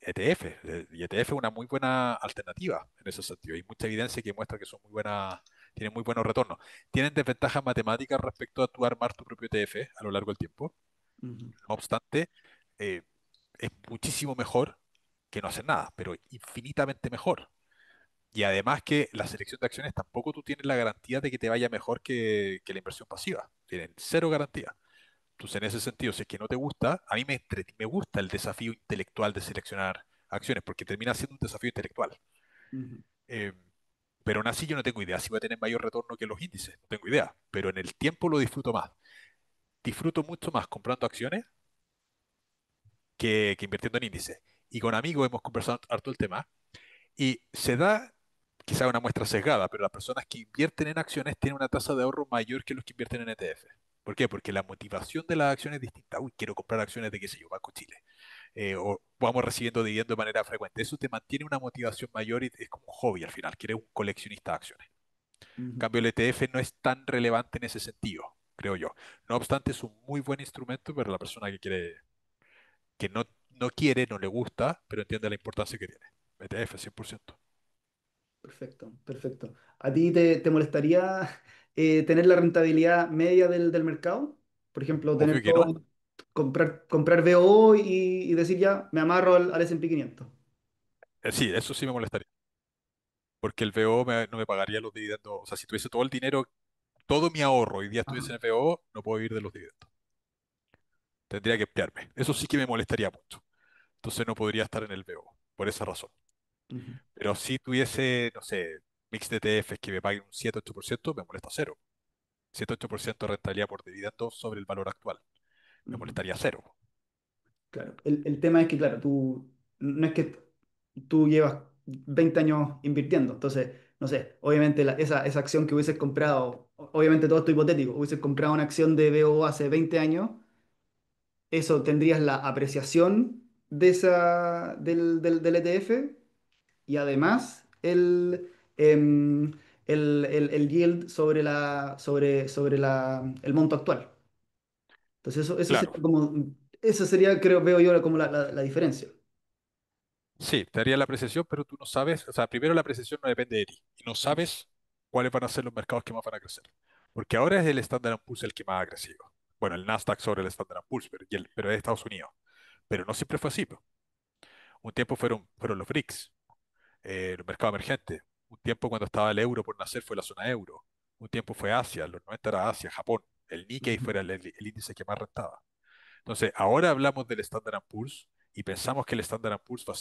ETF. Y ETF es una muy buena alternativa en ese sentido. Hay mucha evidencia que muestra que son muy buenas, tienen muy buenos retornos. Tienen desventajas matemáticas respecto a tu armar tu propio ETF a lo largo del tiempo. ujú, No obstante, eh, es muchísimo mejor que no hacer nada, pero infinitamente mejor. Y además que la selección de acciones tampoco tú tienes la garantía de que te vaya mejor que la inversión pasiva. Tienen cero garantía. Entonces, en ese sentido, si es que no te gusta, a mí me gusta el desafío intelectual de seleccionar acciones, porque termina siendo un desafío intelectual. ujú, Eh, pero aún así yo no tengo idea si voy a tener mayor retorno que los índices, no tengo idea. Pero en el tiempo lo disfruto más. Disfruto mucho más comprando acciones que invirtiendo en índices. Y con amigos hemos conversado harto el tema. Y se da, quizá una muestra sesgada, pero las personas que invierten en acciones tienen una tasa de ahorro mayor que los que invierten en ETF. ¿Por qué? Porque la motivación de las acciones es distinta. Uy, quiero comprar acciones de, qué sé yo, Banco Chile. O vamos recibiendo dividendos de manera frecuente. Eso te mantiene una motivación mayor y es como un hobby al final, que eres un coleccionista de acciones. En ujú, cambio, el ETF no es tan relevante en ese sentido, creo yo. No obstante, es un muy buen instrumento para la persona que quiere, que no quiere, no le gusta, pero entiende la importancia que tiene. ETF, 100%. perfecto, perfecto. ¿A ti te molestaría tener la rentabilidad media del mercado? Por ejemplo, tener Obvio que no. comprar BO y decir ya, me amarro al S&P 500. Sí, eso sí me molestaría, porque el VO no me pagaría los dividendos. O sea, si tuviese todo el dinero, todo mi ahorro hoy día Ajá. estuviese en el VO, no puedo vivir de los dividendos. Tendría que emplearme. Eso sí que me molestaría mucho. Entonces no podría estar en el VO, por esa razón. Ujú, Pero si tuviese, no sé, mix de ETFs que me paguen un 7-8%, me molesta cero. 7-8% de rentabilidad por dividendo sobre el valor actual. Me ujú. molestaría cero. Claro. El tema es que, claro, tú no es que tú llevas 20 años invirtiendo, entonces, no sé, obviamente esa acción que hubieses comprado, obviamente todo esto hipotético, hubieses comprado una acción de BO hace 20 años, eso tendrías la apreciación de del ETF y además el yield sobre el monto actual. Entonces Claro, eso sería, creo, veo yo como la diferencia. sí, te haría la apreciación, pero tú no sabes, o sea, primero la apreciación no depende de ti y no sabes cuáles van a ser los mercados que más van a crecer. Porque ahora es el Standard Poor's el que más ha crecido. Bueno, el Nasdaq sobre el Standard Poor's, pero es de Estados Unidos. Pero no siempre fue así, po. Un tiempo fueron los BRICS, los mercados emergentes. Un tiempo cuando estaba el euro por nacer fue la zona euro. Un tiempo fue Asia, en los 90 era Asia, Japón. El Nikkei Ujú, fuera el índice que más rentaba. Entonces, ahora hablamos del Standard Poor's y pensamos que el Standard Poor's va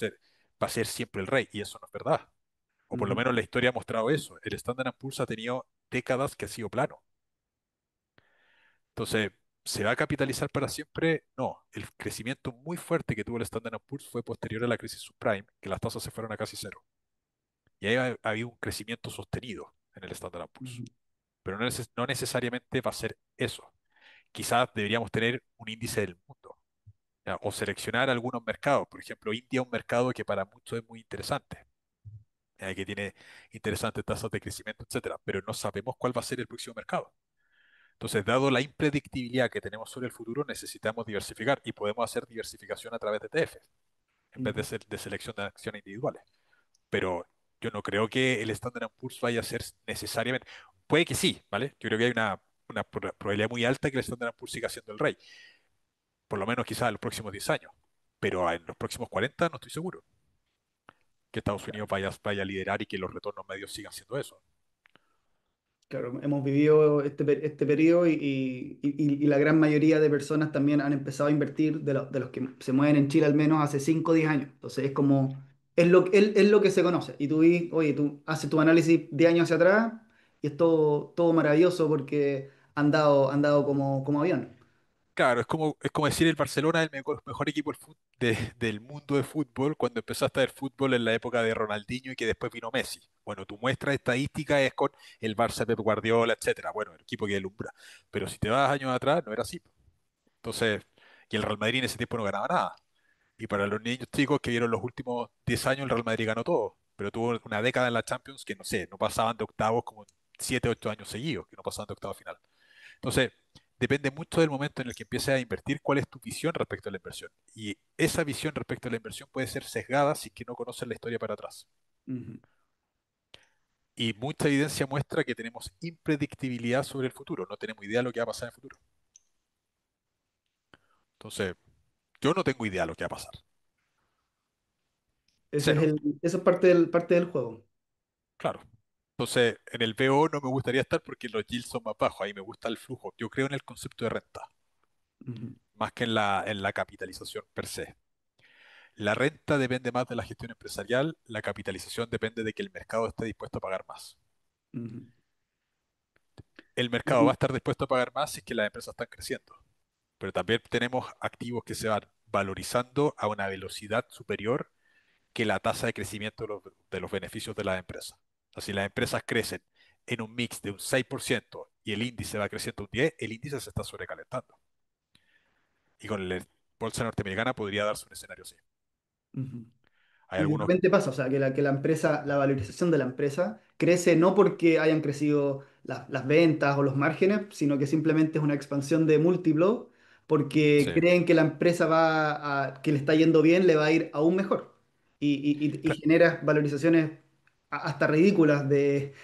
a ser siempre el rey, y eso no es verdad. O por lo ujú, menos la historia ha mostrado eso. El Standard Poor's ha tenido décadas que ha sido plano. Entonces, ¿se va a capitalizar para siempre? No. El crecimiento muy fuerte que tuvo el Standard Poor's fue posterior a la crisis subprime, que las tasas se fueron a casi cero. Y ahí ha habido un crecimiento sostenido en el Standard Poor's. ujú, Pero no necesariamente va a ser eso. Quizás deberíamos tener un índice del mundo, ¿ya? O seleccionar algunos mercados. Por ejemplo, India es un mercado que para muchos es muy interesante, que tiene interesantes tasas de crecimiento, etcétera, pero no sabemos cuál va a ser el próximo mercado. Entonces, dado la impredictibilidad que tenemos sobre el futuro, necesitamos diversificar y podemos hacer diversificación a través de ETFs en vez de, ujú. ser de selección de acciones individuales. Pero yo no creo que el Standard Poor's vaya a ser necesariamente. Puede que sí, ¿vale? Yo creo que hay una probabilidad muy alta que el Standard Poor's siga siendo el rey, por lo menos quizás en los próximos 10 años, pero en los próximos 40 no estoy seguro que Estados Unidos vaya a liderar y que los retornos medios sigan siendo eso. Claro, hemos vivido este periodo y la gran mayoría de personas también han empezado a invertir, de los que se mueven en Chile al menos hace 5 o 10 años. Entonces es como, es lo que se conoce. Y oye, tú haces tu análisis de años hacia atrás y es todo maravilloso porque han dado como avión. Claro, es como decir el Barcelona es el mejor equipo del mundo de fútbol cuando empezaste a ver fútbol en la época de Ronaldinho y que después vino Messi. Bueno, tu muestra estadística es con el Barça, Pep Guardiola, etcétera. Bueno, el equipo que alumbra. Pero si te vas años atrás, no era así. Entonces, y el Real Madrid en ese tiempo no ganaba nada. Y para los niños chicos que vieron los últimos 10 años, el Real Madrid ganó todo. Pero tuvo una década en la Champions que no sé, no pasaban de octavos como 7 8 años seguidos, que no pasaban de octavos final. Entonces, depende mucho del momento en el que empieces a invertir, cuál es tu visión respecto a la inversión. Y esa visión respecto a la inversión puede ser sesgada si es que no conoces la historia para atrás. Ujú. Y mucha evidencia muestra que tenemos impredictibilidad sobre el futuro, no tenemos idea de lo que va a pasar en el futuro. Entonces, yo no tengo idea de lo que va a pasar. Cero, Eso es parte del juego. claro. Entonces, en el BO no me gustaría estar porque los yields son más bajos, ahí me gusta el flujo. Yo creo en el concepto de renta, Ujú, más que en la capitalización per se. La renta depende más de la gestión empresarial, la capitalización depende de que el mercado esté dispuesto a pagar más. ujú. El mercado va a Y- estar dispuesto a pagar más si es que las empresas están creciendo, pero también tenemos activos que se van valorizando a una velocidad superior que la tasa de crecimiento de los beneficios de las empresas. O sea, si las empresas crecen en un mix de un 6% y el índice va creciendo un 10%, el índice se está sobrecalentando. Y con la bolsa norteamericana podría darse un escenario así. ujú. Hay Y de algunos, repente pasa, o sea, que la empresa, la valorización de la empresa crece no porque hayan crecido las ventas o los márgenes, sino que simplemente es una expansión de múltiplo, porque sí, creen que la empresa que le está yendo bien, le va a ir aún mejor. Y genera valorizaciones hasta ridículas de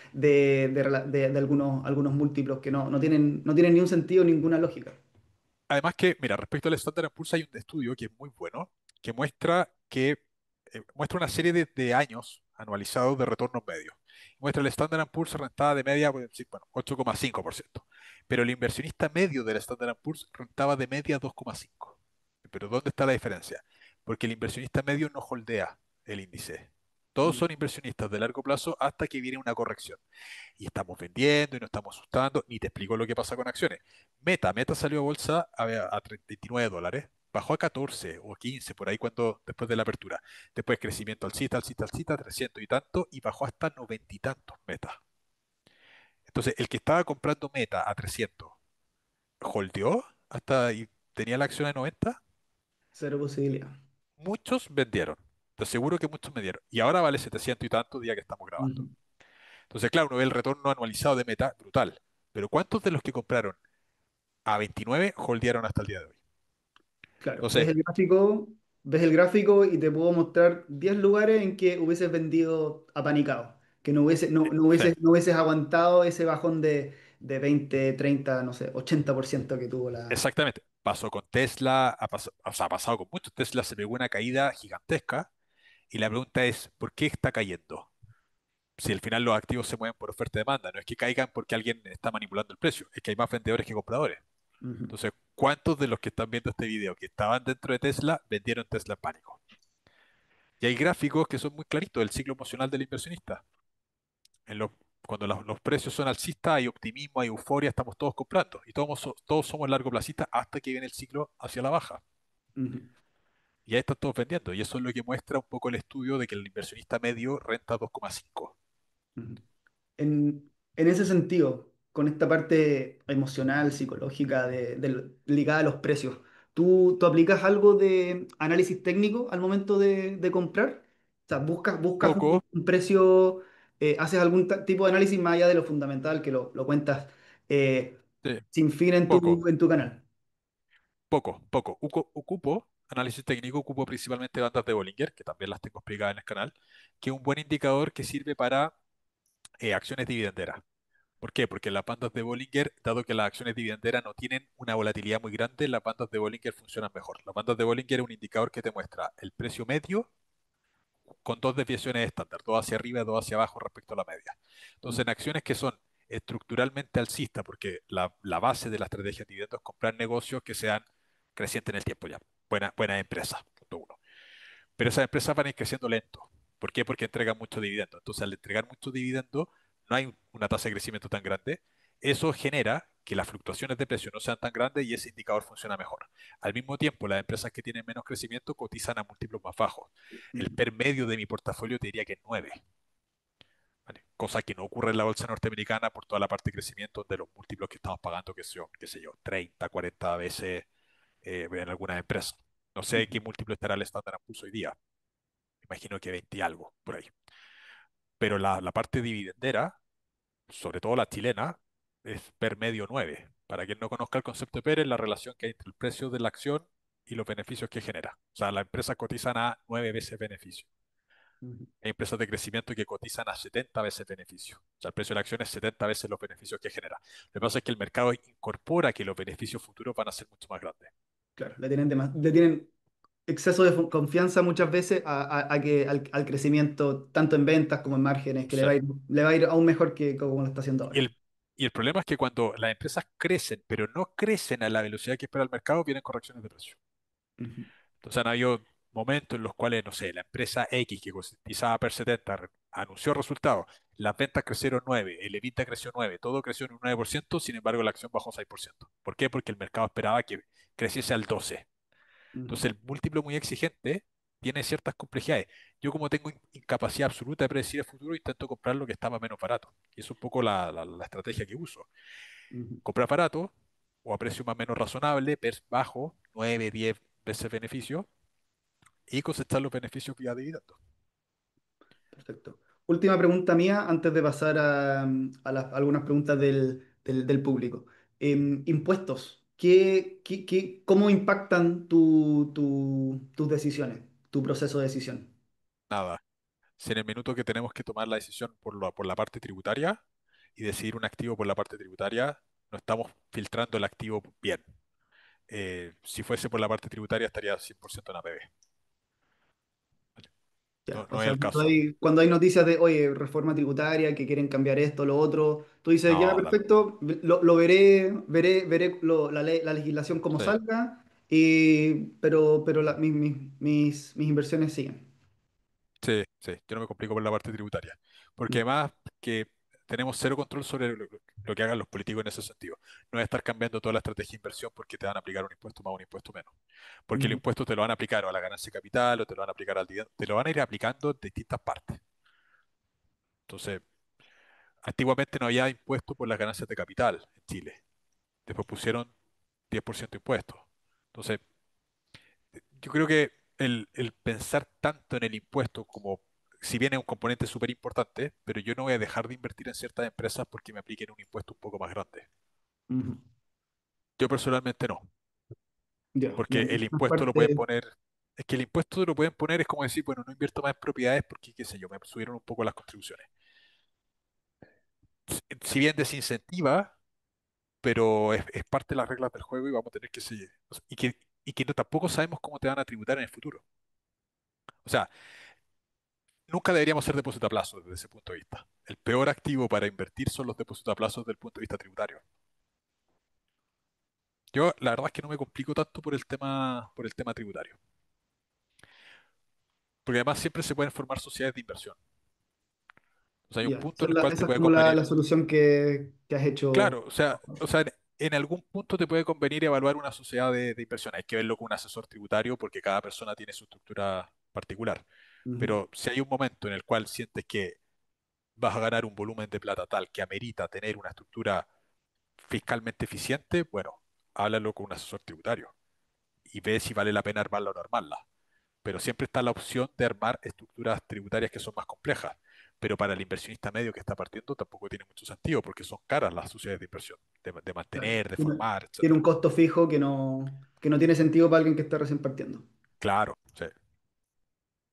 algunos múltiplos que no tienen ni un sentido, ninguna lógica. además que, mira, respecto al Standard Poor's hay un estudio que es muy bueno, que muestra que muestra una serie de años anualizados de retornos medios. Muestra el Standard Poor's rentaba de media, pues, sí, bueno, 8,5%. Pero el inversionista medio del Standard Poor's rentaba de media 2,5%. Pero ¿dónde está la diferencia? Porque el inversionista medio no holdea el índice. Todos Mm, son inversionistas de largo plazo hasta que viene una corrección y estamos vendiendo y nos estamos asustando, ni te explico lo que pasa con acciones. Meta salió a bolsa a $39, bajó a 14 o 15 por ahí cuando después de la apertura. Después crecimiento alcista, 300 y tanto, y bajó hasta 90 y tantos Meta. Entonces, el que estaba comprando Meta a 300, holdeó hasta y tenía la acción a 90, cero posibilidad. muchos vendieron. Te aseguro que muchos vendieron. Y ahora vale 700 y tanto día que estamos grabando. Ujú. Entonces, claro, uno ve el retorno anualizado de Meta, brutal. Pero ¿cuántos de los que compraron a 29 holdearon hasta el día de hoy? Claro, Entonces, ves el gráfico y te puedo mostrar 10 lugares en que hubieses vendido apanicado, que sí, no hubieses aguantado ese bajón de 20 30 no sé, 80% que tuvo la... exactamente. Pasó con Tesla, o sea, ha pasado con muchos. Tesla se pegó una caída gigantesca y la pregunta es, ¿por qué está cayendo? Si al final los activos se mueven por oferta y demanda, no es que caigan porque alguien está manipulando el precio, es que hay más vendedores que compradores. Ujú, Entonces, ¿cuántos de los que están viendo este video que estaban dentro de Tesla vendieron Tesla en pánico? Y hay gráficos que son muy claritos del ciclo emocional del inversionista. En los, cuando los precios son alcistas, hay optimismo, hay euforia, estamos todos comprando. Y todos somos largoplacistas hasta que viene el ciclo hacia la baja. ujú, Y ahí están todos vendiendo. Y eso es lo que muestra un poco el estudio de que el inversionista medio renta 2,5. ujú. En ese sentido, con esta parte emocional, psicológica, ligada a los precios, ¿tú aplicas algo de análisis técnico al momento de comprar? O sea, buscas Poco, un precio, haces algún tipo de análisis más allá de lo fundamental que lo cuentas eh, sí, sin fin poco, en tu canal. poco. Ocupo análisis técnico, ocupo principalmente bandas de Bollinger, que también las tengo explicadas en el canal, que es un buen indicador que sirve para acciones dividenderas. ¿Por qué? Porque las bandas de Bollinger, dado que las acciones dividenderas no tienen una volatilidad muy grande, las bandas de Bollinger funcionan mejor. Las bandas de Bollinger es un indicador que te muestra el precio medio con dos desviaciones estándar, dos hacia arriba y dos hacia abajo respecto a la media. Entonces, Mm, en acciones que son estructuralmente alcistas, porque la base de la estrategia de dividendos es comprar negocios que sean crecientes en el tiempo ya, buenas empresas, punto uno. Pero esas empresas van a ir creciendo lento. ¿Por qué? Porque entregan mucho dividendo. Entonces, al entregar mucho dividendo, no hay una tasa de crecimiento tan grande. Eso genera que las fluctuaciones de precio no sean tan grandes y ese indicador funciona mejor. Al mismo tiempo, las empresas que tienen menos crecimiento cotizan a múltiplos más bajos. El mm, PER medio de mi portafolio te diría que es 9, ¿vale? Cosa que no ocurre en la bolsa norteamericana por toda la parte de crecimiento de los múltiplos que estamos pagando, qué sé yo, 30, 40 veces en algunas empresas. No sé qué mm, múltiplo estará el Standard Poor's hoy día. Imagino que 20 y algo, por ahí. Pero la parte dividendera, sobre todo la chilena, es per medio 9. Para quien no conozca el concepto de PER, es la relación que hay entre el precio de la acción y los beneficios que genera. O sea, las empresas cotizan a 9 veces beneficio. mm. Hay empresas de crecimiento que cotizan a 70 veces beneficio. O sea, el precio de la acción es 70 veces los beneficios que genera. Lo que pasa es que el mercado incorpora que los beneficios futuros van a ser mucho más grandes. Claro, le tienen exceso de confianza muchas veces al crecimiento, tanto en ventas como en márgenes, que Sí. le va a ir aún mejor que como lo está haciendo Y ahora. y el problema es que cuando las empresas crecen, pero no crecen a la velocidad que espera el mercado, vienen correcciones de precio. Ujú, Entonces han habido momentos en los cuales, no sé, la empresa X que cotizaba per 70 anunció resultados, las ventas crecieron 9, el EBITDA creció 9, todo creció en un 9%, sin embargo la acción bajó 6%. ¿Por qué? Porque el mercado esperaba que creciese al 12. ujú, Entonces el múltiplo muy exigente tiene ciertas complejidades. Yo como tengo incapacidad absoluta de predecir el futuro, intento comprar lo que está más o menos barato. Y es un poco la estrategia que uso. ujú. Comprar barato o a precio más o menos razonable, PER bajo, 9, 10 veces beneficio y cosechar los beneficios vía dividendos. Perfecto. Última pregunta mía antes de pasar a algunas preguntas del público. Impuestos. ¿Cómo impactan tus decisiones, tu proceso de decisión? Nada. Si en el minuto que tenemos que tomar la decisión por la parte tributaria y decidir un activo por la parte tributaria, no estamos filtrando el activo bien. Si fuese por la parte tributaria estaría 100% en APB. ¿Vale? Ya, No, o no es sea, el caso. cuando hay noticias de, oye, reforma tributaria, que quieren cambiar esto, lo otro, tú dices, ya, No, da lo mismo. perfecto, lo veré la legislación como Sí. salga, pero mis inversiones siguen. Sí, sí, yo no me complico por la parte tributaria, porque Mm, además que tenemos cero control sobre lo que hagan los políticos en ese sentido. No es estar cambiando toda la estrategia de inversión porque te van a aplicar un impuesto más o un impuesto menos. Porque el ujú, impuesto te lo van a aplicar o a la ganancia de capital o te lo van a aplicar al dividendo, te lo van a ir aplicando en distintas partes. Entonces, antiguamente no había impuesto por las ganancias de capital en Chile. Después pusieron 10% de impuestos. Entonces, yo creo que el pensar tanto en el impuesto como, si bien es un componente súper importante, pero yo no voy a dejar de invertir en ciertas empresas porque me apliquen un impuesto un poco más grande. ujú. Yo personalmente no, Ya, porque el más impuesto lo pueden parte, poner, es que el impuesto lo pueden poner, es como decir, bueno, no invierto más en propiedades porque, qué sé yo, me subieron un poco las contribuciones. Si bien desincentiva, pero es parte de las reglas del juego y vamos a tener que seguir. O sea, y que no, tampoco sabemos cómo te van a tributar en el futuro. O sea, nunca deberíamos ser depósito a plazo desde ese punto de vista. El peor activo para invertir son los depósitos a plazo desde el punto de vista tributario. Yo la verdad es que no me complico tanto por el tema tributario, porque además siempre se pueden formar sociedades de inversión. O sea, hay un ya, punto en el cual te esa es puede como convenir, la solución que has hecho. claro, o sea, en algún punto te puede convenir evaluar una sociedad de inversión. Hay que verlo con un asesor tributario porque cada persona tiene su estructura particular. Ujú, Pero si hay un momento en el cual sientes que vas a ganar un volumen de plata tal que amerita tener una estructura fiscalmente eficiente, bueno, háblalo con un asesor tributario y ve si vale la pena armarla o no armarla. Pero siempre está la opción de armar estructuras tributarias que son más complejas. Pero para el inversionista medio que está partiendo tampoco tiene mucho sentido porque son caras las sociedades de inversión, de claro. mantener, de Tiene, formar, tiene un etcétera. costo fijo que no tiene sentido para alguien que está recién partiendo. Claro, sí.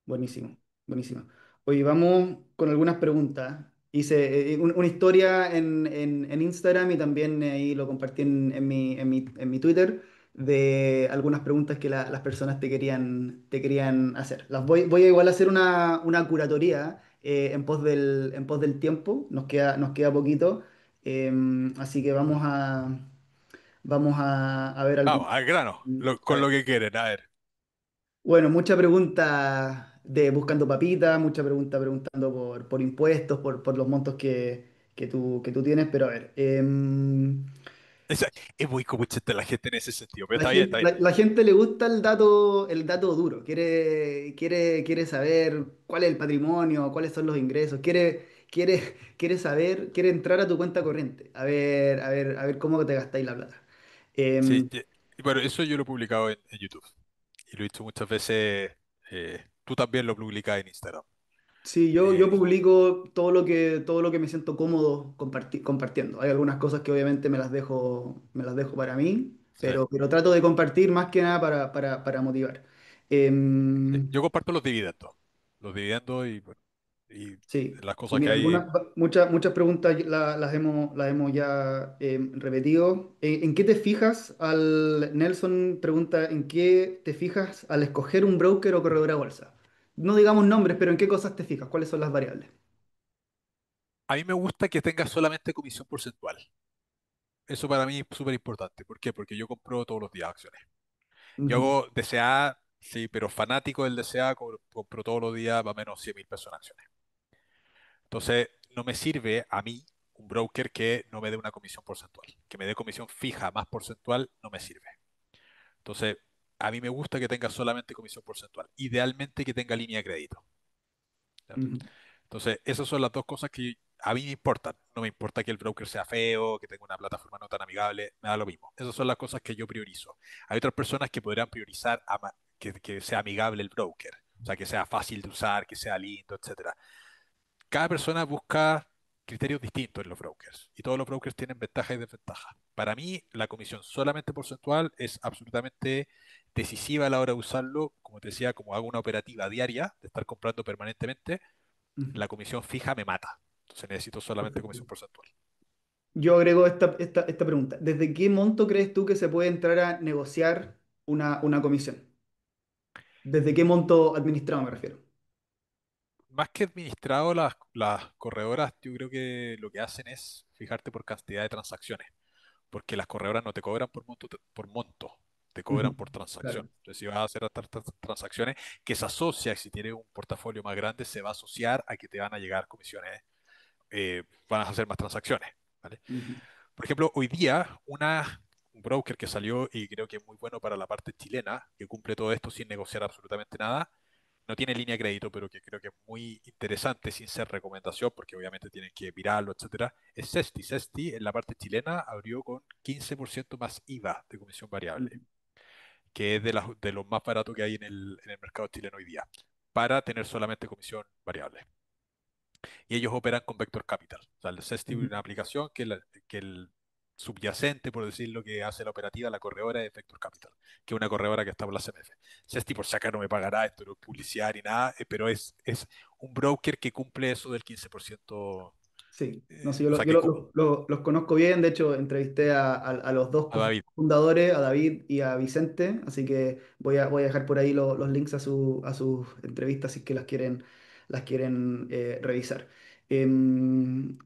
Buenísimo, buenísimo. Oye, vamos con algunas preguntas. Hice una historia en Instagram y también ahí lo compartí en mi Twitter de algunas preguntas que las personas te querían hacer. Voy a igual a hacer una curatoría en pos del tiempo. Nos queda poquito. Así que vamos a ver Vamos, algún. al grano, A con lo ver. que quieren. A ver, Bueno, mucha pregunta de buscando papitas, mucha pregunta preguntando por impuestos, por los montos que tú tienes, pero a ver, es muy comuchete la gente en ese sentido, pero está bien, está bien. la gente le gusta el dato duro, quiere saber cuál es el patrimonio, cuáles son los ingresos, quiere saber, quiere entrar a tu cuenta corriente, a ver cómo te gastáis la plata. Sí, Em, y bueno, eso yo lo he publicado en YouTube y lo he visto muchas veces. Tú también lo publicas en Instagram. Sí, yo Eh, publico todo lo que me siento cómodo compartiendo. Hay algunas cosas que obviamente me las dejo para mí, sí. pero trato de compartir más que nada para motivar. Em, Yo comparto los dividendos y, bueno, y sí, las y cosas que mira, hay. muchas preguntas las hemos ya repetido. ¿En qué te fijas Nelson pregunta, ¿en qué te fijas al escoger un broker o corredora de bolsa? No digamos nombres, pero ¿en qué cosas te fijas? ¿Cuáles son las variables? A mí me gusta que tenga solamente comisión porcentual. Eso para mí es súper importante. ¿Por qué? Porque yo compro todos los días acciones. Yo Ujú, hago DCA, sí, pero fanático del DCA, compro todos los días más o menos 100.000 pesos en acciones. Entonces, no me sirve a mí un broker que no me dé una comisión porcentual. Que me dé comisión fija más porcentual no me sirve. Entonces, a mí me gusta que tenga solamente comisión porcentual. Idealmente que tenga línea de crédito. ¿Ya? ujú, Entonces, esas son las dos cosas que a mí me importan. No me importa que el broker sea feo, que tenga una plataforma no tan amigable, me da lo mismo. Esas son las cosas que yo priorizo. Hay otras personas que podrían priorizar que sea amigable el broker. O sea, que sea fácil de usar, que sea lindo, etcétera. Cada persona busca criterios distintos en los brokers y todos los brokers tienen ventajas y desventajas. Para mí, la comisión solamente porcentual es absolutamente decisiva a la hora de usarlo. Como te decía, como hago una operativa diaria de estar comprando permanentemente, ujú. la comisión fija me mata. Entonces necesito solamente Perfecto. comisión porcentual. Yo agrego esta pregunta. ¿Desde qué monto crees tú que se puede entrar a negociar una comisión? ¿Desde qué monto administrado me refiero? más que administrado, las corredoras, yo creo que lo que hacen es fijarte por cantidad de transacciones, porque las corredoras no te cobran por monto, te cobran Ujú. por transacción. Claro. Entonces, si vas a hacer tantas transacciones, que se asocia, si tienes un portafolio más grande, se va a asociar a que te van a llegar comisiones, van a hacer más transacciones, ¿vale? Ujú. Por ejemplo, hoy día un broker que salió y creo que es muy bueno para la parte chilena, que cumple todo esto sin negociar absolutamente nada, no tiene línea de crédito, pero que creo que es muy interesante sin ser recomendación, porque obviamente tienen que mirarlo, etcétera, es Cesti. Cesti en la parte chilena abrió con 15% más IVA de comisión variable, Ujú. que es de los más baratos que hay en el mercado chileno hoy día, para tener solamente comisión variable. Y ellos operan con Vector Capital. O sea, el Cesti es Ujú. una aplicación que el subyacente, por decirlo, que hace la operativa, la corredora es Vector Capital, que es una corredora que está por la CMF. Cesti por si acá no me pagará, esto no es publicidad ni nada, pero es un broker que cumple eso del 15%, Sí, no sé, yo, o sea, que los conozco bien, de hecho entrevisté a los dos a David. fundadores, a David y a Vicente, así que voy a dejar por ahí los links a sus entrevistas si es que las quieren revisar.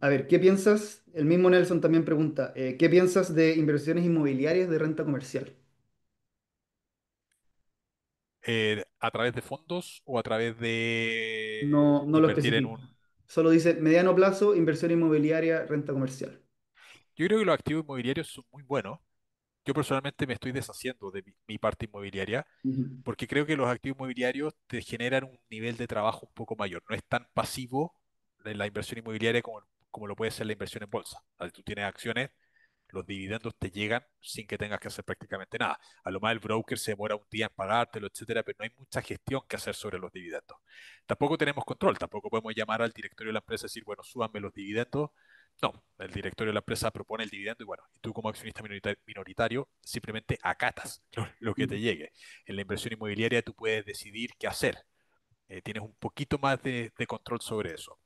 A ver, ¿qué piensas? El mismo Nelson también pregunta, ¿qué piensas de inversiones inmobiliarias de renta comercial? A través de fondos o a través de No lo invertir en un... especifica, solo dice mediano plazo, inversión inmobiliaria, renta comercial. Yo creo que los activos inmobiliarios son muy buenos. Yo personalmente me estoy deshaciendo de mi parte inmobiliaria Ujú. porque creo que los activos inmobiliarios te generan un nivel de trabajo un poco mayor. No es tan pasivo la inversión inmobiliaria como lo puede ser la inversión en bolsa. O sea, tú tienes acciones, los dividendos te llegan sin que tengas que hacer prácticamente nada. A lo más el broker se demora un día en pagártelo, etcétera, pero no hay mucha gestión que hacer sobre los dividendos. Tampoco tenemos control, tampoco podemos llamar al directorio de la empresa y decir, bueno, súbanme los dividendos. No, el directorio de la empresa propone el dividendo y bueno, y tú como accionista minoritario simplemente acatas lo que te Ujú. llegue. En la inversión inmobiliaria tú puedes decidir qué hacer. Tienes un poquito más de control sobre eso.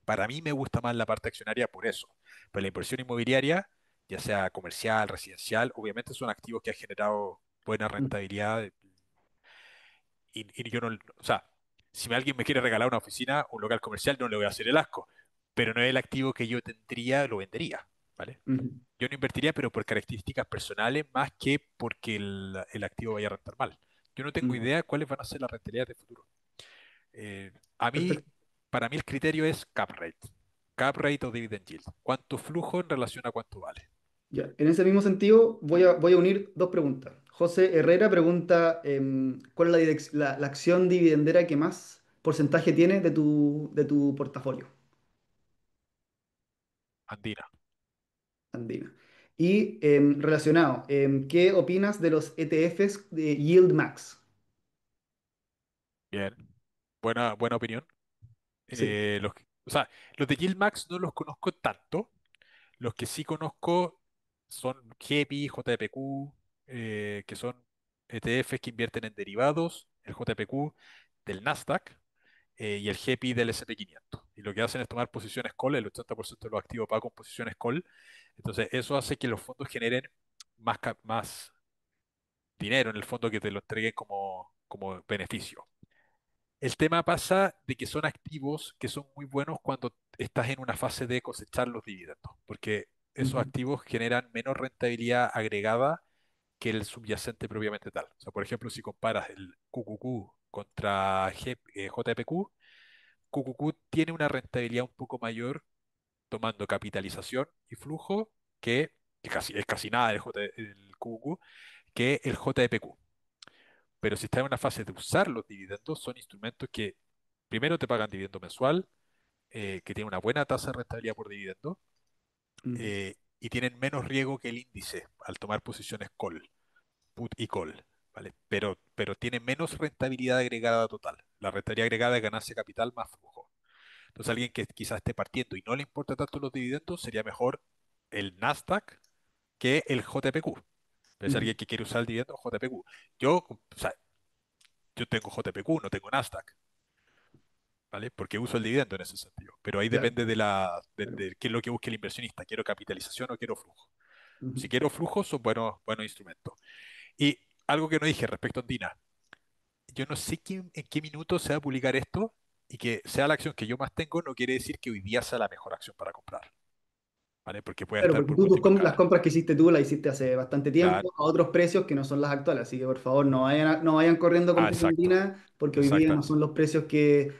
Para mí me gusta más la parte accionaria por eso. Pero la inversión inmobiliaria, ya sea comercial, residencial, obviamente son activos que han generado buena Ujú. rentabilidad y yo no, o sea, si alguien me quiere regalar una oficina, un local comercial, no le voy a hacer el asco, pero no es el activo que yo tendría, lo vendería, ¿vale? Ujú. Yo no invertiría, pero por características personales más que porque el activo vaya a rentar mal. Yo no tengo Ujú. idea cuáles van a ser las rentabilidades de futuro. A mí, Perfecto. para mí el criterio es cap rate. Cap rate o dividend yield. ¿Cuánto flujo en relación a cuánto vale? Ya, en ese mismo sentido, voy a unir dos preguntas. José Herrera pregunta, ¿cuál es la acción dividendera que más porcentaje tiene de tu portafolio Andina. andina? Y relacionado, ¿qué opinas de los ETFs de Yield Max? Bien. Buena opinión. Sí. O sea, los de Yieldmax no los conozco tanto. Los que sí conozco son GEPI, JPQ, que son ETFs que invierten en derivados, el JPQ del Nasdaq y el GEPI del S&P 500. Y lo que hacen es tomar posiciones call, el 80% de los activos pagan con posiciones call. Entonces, eso hace que los fondos generen más dinero en el fondo que te lo entreguen como beneficio. El tema pasa de que son activos que son muy buenos cuando estás en una fase de cosechar los dividendos, porque esos Ujú. activos generan menos rentabilidad agregada que el subyacente propiamente tal. O sea, por ejemplo, si comparas el QQQ contra JPQ, QQQ tiene una rentabilidad un poco mayor tomando capitalización y flujo que es casi nada el QQQ, que el JPQ. Pero si estás en una fase de usar los dividendos, son instrumentos que primero te pagan dividendo mensual, que tienen una buena tasa de rentabilidad por dividendo, Ujú. y tienen menos riesgo que el índice al tomar posiciones call, put y call, ¿vale? Pero tienen menos rentabilidad agregada total. La rentabilidad agregada es ganancia capital más flujo. Entonces, alguien que quizás esté partiendo y no le importa tanto los dividendos, sería mejor el Nasdaq que el JPQ. Es Ujú. alguien que quiere usar el dividendo JPQ. Yo tengo JPQ, no tengo Nasdaq. ¿Vale? Porque uso el dividendo en ese sentido. Pero ahí Claro, depende claro. de qué es lo que busque el inversionista. ¿Quiero capitalización o quiero flujo? Si Ujú. quiero flujo, son buenos instrumentos. Y algo que no dije respecto a Andina. Yo no sé en qué minuto se va a publicar esto, Y que sea la acción que yo más tengo no quiere decir que hoy día sea la mejor acción para comprar, ¿vale? Porque puede Claro, estar porque por tú múltiples las canales. compras que hiciste tú las hiciste hace bastante tiempo Claro. a otros precios que no son las actuales. Así que por favor no vayan corriendo a Ah, comprar exacto. Argentina porque hoy día no Exactamente. son los precios que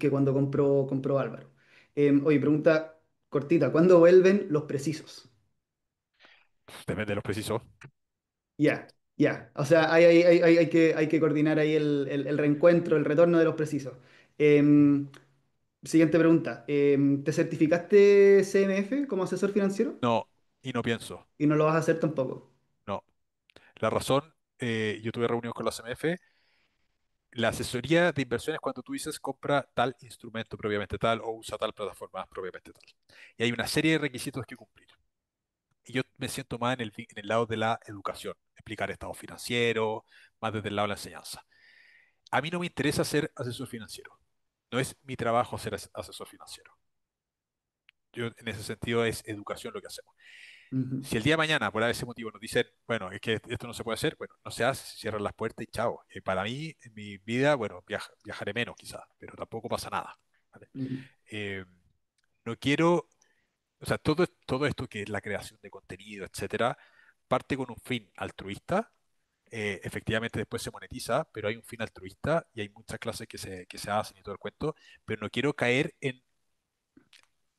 cuando compró Álvaro. Oye, pregunta cortita, ¿cuándo vuelven los precisos? Depende de los precisos. Ya, ya. O sea, hay que coordinar ahí el reencuentro, el retorno de los precisos. Siguiente pregunta. ¿Te certificaste CMF como asesor financiero? No, y no pienso. Y no lo vas a hacer tampoco. No. La razón, yo tuve reunión con la CMF. La asesoría de inversiones cuando tú dices compra tal instrumento propiamente tal o usa tal plataforma propiamente tal. Y hay una serie de requisitos que cumplir. Y yo me siento más en el lado de la educación, explicar estado financiero, más desde el lado de la enseñanza. A mí no me interesa ser asesor financiero. No es mi trabajo ser asesor financiero. Yo, en ese sentido, es educación lo que hacemos. Ujú, Si el día de mañana, por ese motivo, nos dicen, bueno, es que esto no se puede hacer, bueno, no se hace, se cierran las puertas y chao. Para mí, en mi vida, bueno, viajaré menos quizás, pero tampoco pasa nada, ¿vale? ujú, Eh, no quiero, o sea, todo esto que es la creación de contenido, etcétera, parte con un fin altruista. Efectivamente después se monetiza, pero hay un fin altruista y hay muchas clases que se hacen y todo el cuento, pero no quiero caer en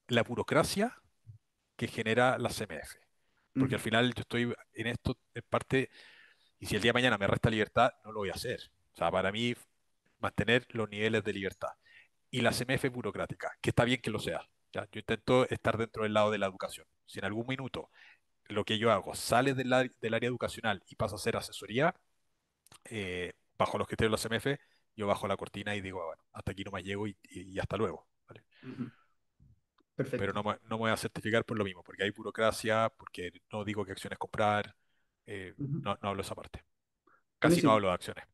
la burocracia que genera la CMF. Porque al ujú, final yo estoy en esto en parte, y si el día de mañana me resta libertad, no lo voy a hacer. O sea, para mí, mantener los niveles de libertad. Y la CMF es burocrática, que está bien que lo sea. ¿Ya? Yo intento estar dentro del lado de la educación. Si en algún minuto lo que yo hago sale del área educacional y pasa a ser asesoría, bajo los criterios de la CMF, yo bajo la cortina y digo, "Ah, bueno, hasta aquí no me llego y hasta luego. ¿Vale? ujú. Pero Perfecto. no me voy a certificar por lo mismo, porque hay burocracia, porque no digo qué acciones comprar, Ujú. no hablo de esa parte. Casi no Buenísimo, hablo de acciones.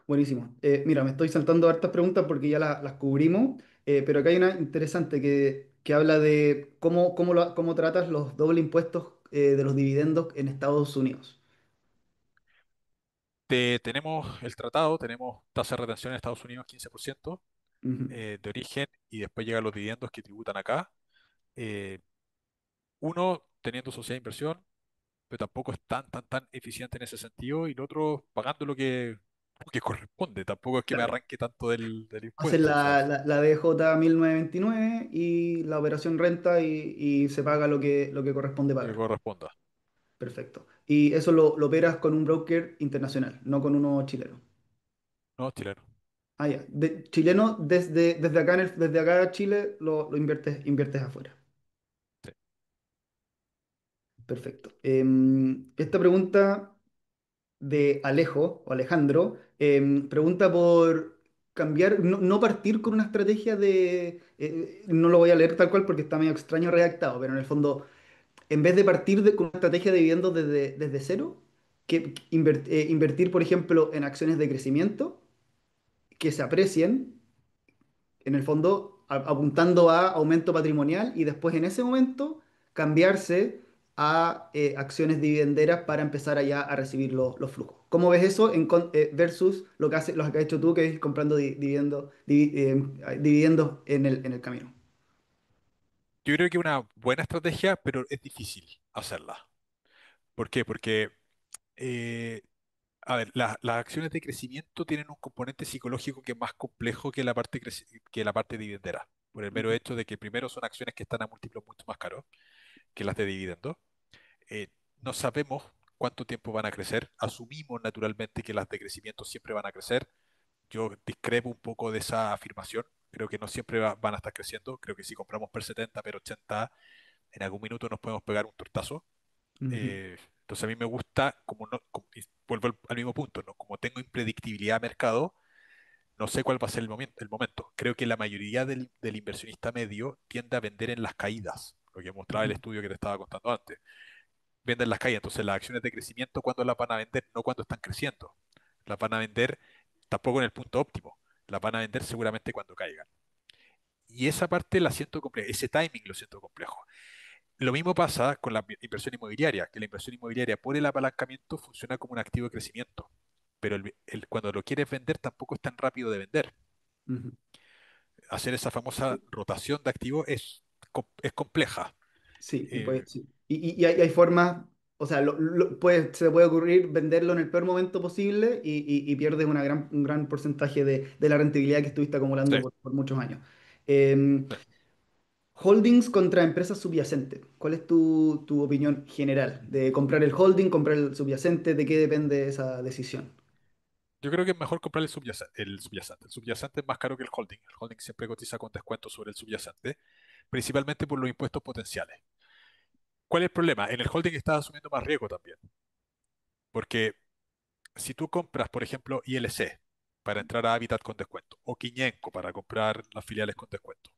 buenísimo. Mira, me estoy saltando hartas preguntas porque ya las cubrimos, pero acá hay una interesante que habla de cómo tratas los doble impuestos de los dividendos en Estados Unidos. Tenemos el tratado, tenemos tasa de retención en Estados Unidos 15% Ujú, de origen y después llegan los dividendos que tributan acá. Eh, uno, teniendo sociedad de inversión, pero tampoco es tan eficiente en ese sentido y el otro, pagando lo que corresponde. Tampoco es que me claro. arranque tanto del Hacen impuesto, o sea, la DJ 1929 y la operación renta y se paga lo que corresponde lo que pagar. corresponda. Perfecto. Y eso lo operas con un broker internacional, no con uno chileno. No, chileno. Ah, ya. Chileno, desde acá, desde acá a Chile lo inviertes afuera. Sí. Perfecto. Esta pregunta de Alejo o Alejandro pregunta por cambiar, no partir con una estrategia no lo voy a leer tal cual porque está medio extraño redactado, pero en el fondo, en vez de partir con una estrategia de dividendos desde cero, invertir, por ejemplo, en acciones de crecimiento que se aprecien en el fondo apuntando a aumento patrimonial y después en ese momento cambiarse a acciones dividenderas para empezar allá a recibir los flujos. ¿Cómo ves eso versus lo que has hecho tú, que es ir comprando dividendos en el camino? Yo creo que es una buena estrategia, pero es difícil hacerla. ¿Por qué? Porque, eh, a ver, las acciones de crecimiento tienen un componente psicológico que es más complejo que que la parte dividendera, por el mero Ujú, hecho de que primero son acciones que están a múltiplos mucho más caros que las de dividendo. Eh, no sabemos cuánto tiempo van a crecer, asumimos naturalmente que las de crecimiento siempre van a crecer. Yo discrepo un poco de esa afirmación. Creo que no siempre van a estar creciendo. Creo que si compramos per 70, per 80, en algún minuto nos podemos pegar un tortazo. ujú, Entonces a mí me gusta, y vuelvo al mismo punto, ¿no? Como tengo impredictibilidad de mercado, no sé cuál va a ser el momento. Creo que la mayoría del inversionista medio tiende a vender en las caídas, lo que mostraba el ujú, estudio que te estaba contando antes. Venden las caídas, entonces las acciones de crecimiento, ¿cuándo las van a vender? No cuando están creciendo. Las van a vender tampoco en el punto óptimo, las van a vender seguramente cuando caigan. Y esa parte la siento compleja, ese timing lo siento complejo. Lo mismo pasa con la inversión inmobiliaria, que la inversión inmobiliaria por el apalancamiento funciona como un activo de crecimiento, pero cuando lo quieres vender tampoco es tan rápido de vender. ujú. hacer esa famosa rotación de activos es compleja. Sí, y, Eh, sí. Y hay formas, o sea, se te puede ocurrir venderlo en el peor momento posible y pierdes un gran porcentaje de la rentabilidad que estuviste sí, acumulando por muchos años. Eh, sí. Holdings contra empresas subyacentes. ¿Cuál es tu opinión general de comprar el holding, comprar el subyacente? ¿De qué depende esa decisión? Yo creo que es mejor comprar el subyacente. El subyacente es más caro que el holding. El holding siempre cotiza con descuento sobre el subyacente, principalmente por los impuestos potenciales. ¿Cuál es el problema? En el holding estás asumiendo más riesgo también, porque si tú compras, por ejemplo, ILC para entrar a Habitat con descuento o Quiñenco para comprar las filiales con descuento,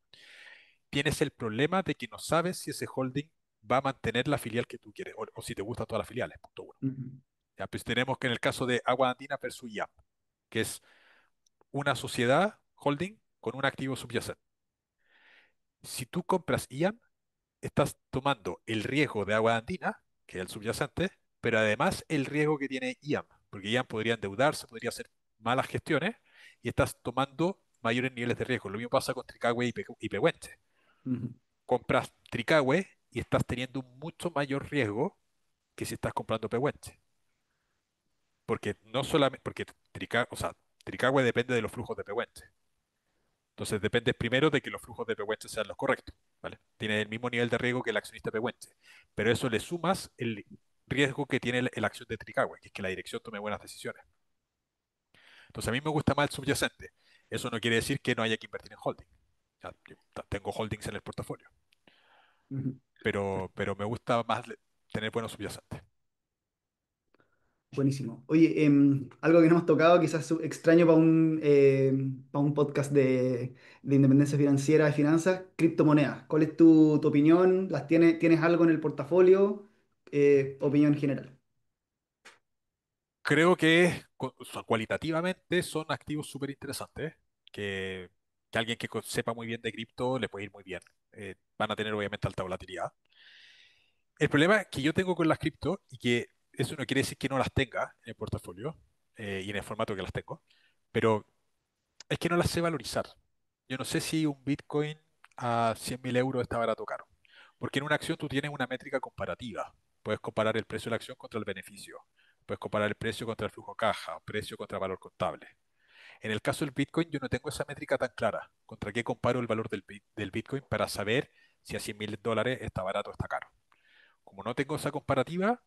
tienes el problema de que no sabes si ese holding va a mantener la filial que tú quieres o si te gustan todas las filiales, punto uno. Ujú, Ya, pues tenemos que en el caso de Agua Andina versus IAM, que es una sociedad holding con un activo subyacente. Si tú compras IAM, estás tomando el riesgo de Agua Andina, que es el subyacente, pero además el riesgo que tiene IAM, porque IAM podría endeudarse, podría hacer malas gestiones y estás tomando mayores niveles de riesgo. Lo mismo pasa con Tricagüe y Pehuenche. ujú, Compras Tricagüe y estás teniendo un mucho mayor riesgo que si estás comprando Pehuenche. Porque no solamente, porque o sea, Tricagüe depende de los flujos de Pehuenche. Entonces depende primero de que los flujos de Pehuenche sean los correctos, ¿vale? Tiene el mismo nivel de riesgo que el accionista Pehuenche, pero eso le sumas el riesgo que tiene la acción de Tricagüe, que es que la dirección tome buenas decisiones. Entonces a mí me gusta más el subyacente. Eso no quiere decir que no haya que invertir en holding. Ya, yo tengo holdings en el portafolio, ujú. pero me gusta más tener buenos subyacentes. Buenísimo. Oye, algo que no hemos tocado, quizás extraño pa un podcast de independencia financiera, de finanzas, criptomonedas. ¿Cuál es tu opinión? ¿Tienes algo en el portafolio? Opinión general. Creo que o sea, cualitativamente son activos súper interesantes, que, que alguien que sepa muy bien de cripto le puede ir muy bien. Van a tener obviamente alta volatilidad. El problema que yo tengo con las cripto, y que eso no quiere decir que no las tenga en el portafolio y en el formato que las tengo, pero es que no las sé valorizar. Yo no sé si un Bitcoin a 100.000 euros está barato o caro, porque en una acción tú tienes una métrica comparativa. Puedes comparar el precio de la acción contra el beneficio. Puedes comparar el precio contra el flujo caja, precio contra valor contable. En el caso del Bitcoin, yo no tengo esa métrica tan clara. ¿Contra qué comparo el valor del Bitcoin para saber si a 100.000 dólares está barato o está caro? Como no tengo esa comparativa,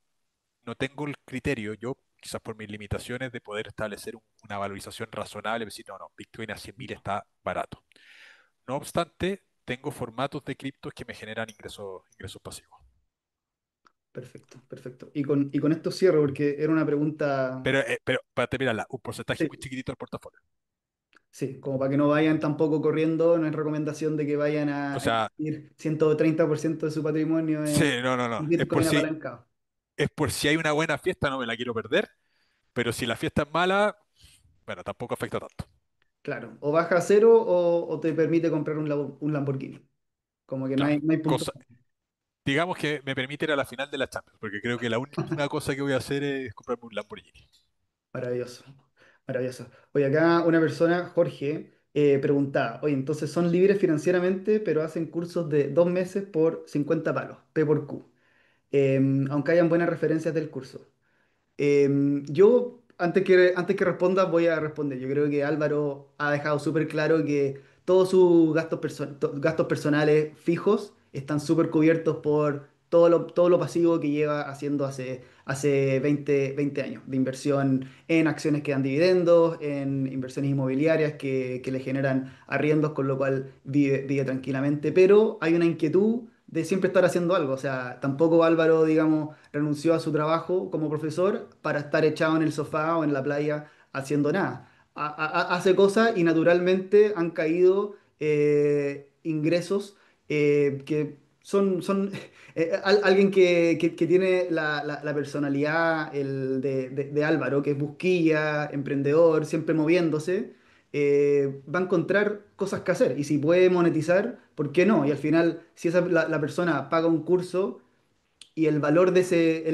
no tengo el criterio, yo quizás por mis limitaciones, de poder establecer una valorización razonable, decir, no, no, Bitcoin a 100.000 está barato. No obstante, tengo formatos de criptos que me generan ingresos pasivos. Perfecto, perfecto. Y con esto cierro, porque era una pregunta, Pero para terminarla, un porcentaje muy sí, chiquitito del portafolio. sí, como para que no vayan tampoco corriendo, no es recomendación de que vayan O a sea, invertir 130% de su patrimonio sí, no, no, en no. Bitcoin apalancado. Es por si hay una buena fiesta, no me la quiero perder. Pero si la fiesta es mala, bueno, tampoco afecta tanto. Claro, o baja a cero o te permite comprar un Lamborghini. Como que Claro, no hay punto. cosa, digamos que me permite ir a la final de la Champions, porque creo que la última cosa que voy a hacer es comprarme un Lamborghini. Maravilloso, maravilloso. Oye, acá una persona, Jorge, preguntaba, oye, entonces son libres financieramente, pero hacen cursos de 2 meses por 50 palos, P por Q, aunque hayan buenas referencias del curso. Yo, antes que responda, voy a responder. Yo creo que Álvaro ha dejado súper claro que todos sus gastos personales fijos están súper cubiertos por todo lo pasivo que lleva haciendo hace 20 años de inversión en acciones que dan dividendos, en inversiones inmobiliarias que le generan arriendos, con lo cual vive tranquilamente. Pero hay una inquietud de siempre estar haciendo algo. O sea, tampoco Álvaro, digamos, renunció a su trabajo como profesor para estar echado en el sofá o en la playa haciendo nada. Hace cosas y naturalmente han caído ingresos que son alguien que tiene la personalidad de Álvaro, que es busquilla, emprendedor, siempre moviéndose, va a encontrar cosas que hacer. Y si puede monetizar, ¿por qué no? Y al final, si la persona paga un curso y el valor de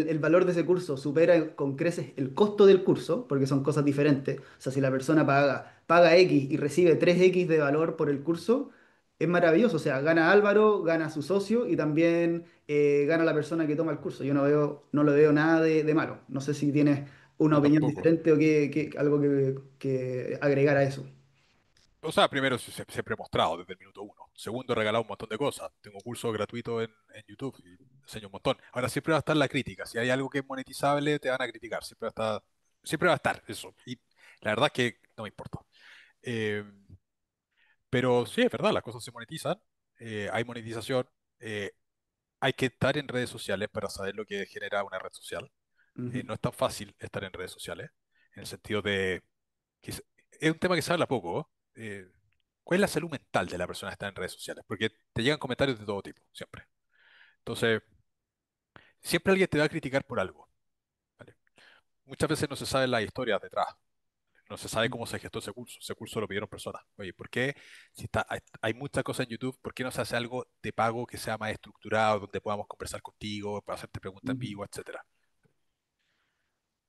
el valor de ese curso supera con creces el costo del curso, porque son cosas diferentes. O sea, si la persona paga X y recibe 3X de valor por el curso, es maravilloso. O sea, gana Álvaro, gana su socio y también gana la persona que toma el curso. Yo no le veo nada de malo. No sé si tienes una Yo opinión tampoco. diferente o algo que agregar a eso. O sea, primero, siempre he mostrado desde el minuto uno. Segundo, he regalado un montón de cosas. Tengo cursos gratuitos en YouTube y enseño un montón. Ahora siempre va a estar la crítica. Si hay algo que es monetizable, te van a criticar. Siempre va a estar eso. Y la verdad es que no me importa. Eh, pero sí, es verdad, las cosas se monetizan. Hay monetización. eh, Hay que estar en redes sociales para saber lo que genera una red social. Ujú, No es tan fácil estar en redes sociales, en el sentido de que es un tema que se habla poco. ¿Cuál es la salud mental de la persona que está en redes sociales? Porque te llegan comentarios de todo tipo, siempre. Entonces, siempre alguien te va a criticar por algo, ¿vale? Muchas veces no se saben las historias detrás, no se sabe cómo se gestó ese curso. Ese curso lo pidieron personas. Oye, ¿por qué? Si hay muchas cosas en YouTube, ¿por qué no se hace algo de pago que sea más estructurado, donde podamos conversar contigo, para hacerte preguntas en ujú, vivo, etcétera?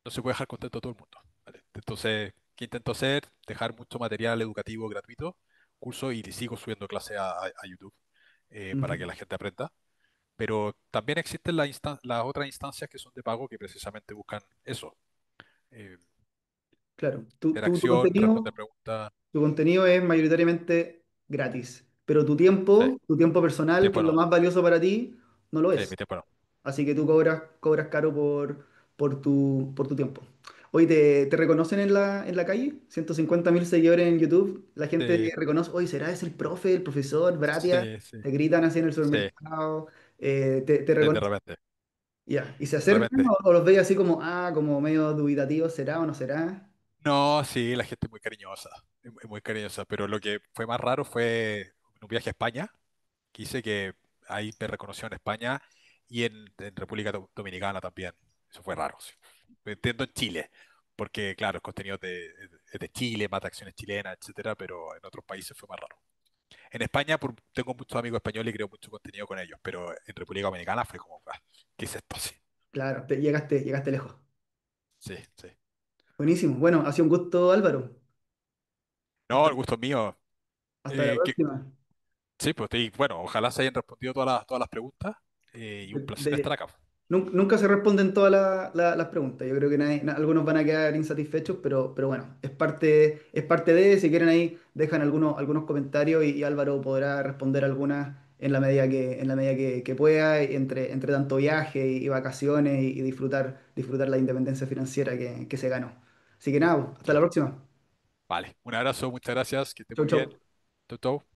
No se puede dejar contento a todo el mundo, ¿vale? Entonces, ¿qué intento hacer? Dejar mucho material educativo gratuito, curso, y sigo subiendo clases a YouTube para ujú. que la gente aprenda. Pero también existen las otras instancias que son de pago que precisamente buscan eso, eh, Claro, interacción, responder preguntas. tu contenido es mayoritariamente gratis, pero Sí, tu tiempo mi personal, que tiempo es lo no. más valioso para ti, no lo Sí, es. mi tiempo no. Así que tú cobras caro por tu tiempo. Oye, ¿te reconocen en la calle? 150.000 seguidores en YouTube. La gente Sí, reconoce, oye, ¿será ese el profe, el profesor, Bratia? sí, sí, Te gritan así en el sí, supermercado, te sí, de reconocen. repente, Ya. ¿Y se de acercan repente. o los veis así como, como medio dubitativos, ¿será o no será? No, sí, la gente es muy cariñosa, es muy cariñosa, pero lo que fue más raro fue en un viaje a España, que hice que ahí me reconoció en España y en República Dominicana también. Eso fue raro, sí. Lo entiendo en Chile, porque claro, el contenido es de Chile, más de acciones chilenas, etcétera, pero en otros países fue más raro. En España tengo muchos amigos españoles y creo mucho contenido con ellos, pero en República Dominicana fue como, ¿qué es esto? Sí, Claro, llegaste lejos. sí, sí. Buenísimo. Bueno, ha sido un gusto, Álvaro. No, Hasta, el gusto es mío. hasta la Eh, que- próxima. sí, pues y bueno, ojalá se hayan respondido todas las preguntas y un placer estar acá. Nunca se responden todas las preguntas. Yo creo que algunos van a quedar insatisfechos, pero bueno, es parte de, si quieren ahí, dejan algunos comentarios y Álvaro podrá responder algunas en la medida que pueda, entre tanto viaje y vacaciones y disfrutar la independencia financiera que se ganó. Así que nada, hasta la Sí. próxima. Vale, un abrazo, muchas gracias, que esté Chau, muy bien. chau. Chau, chau.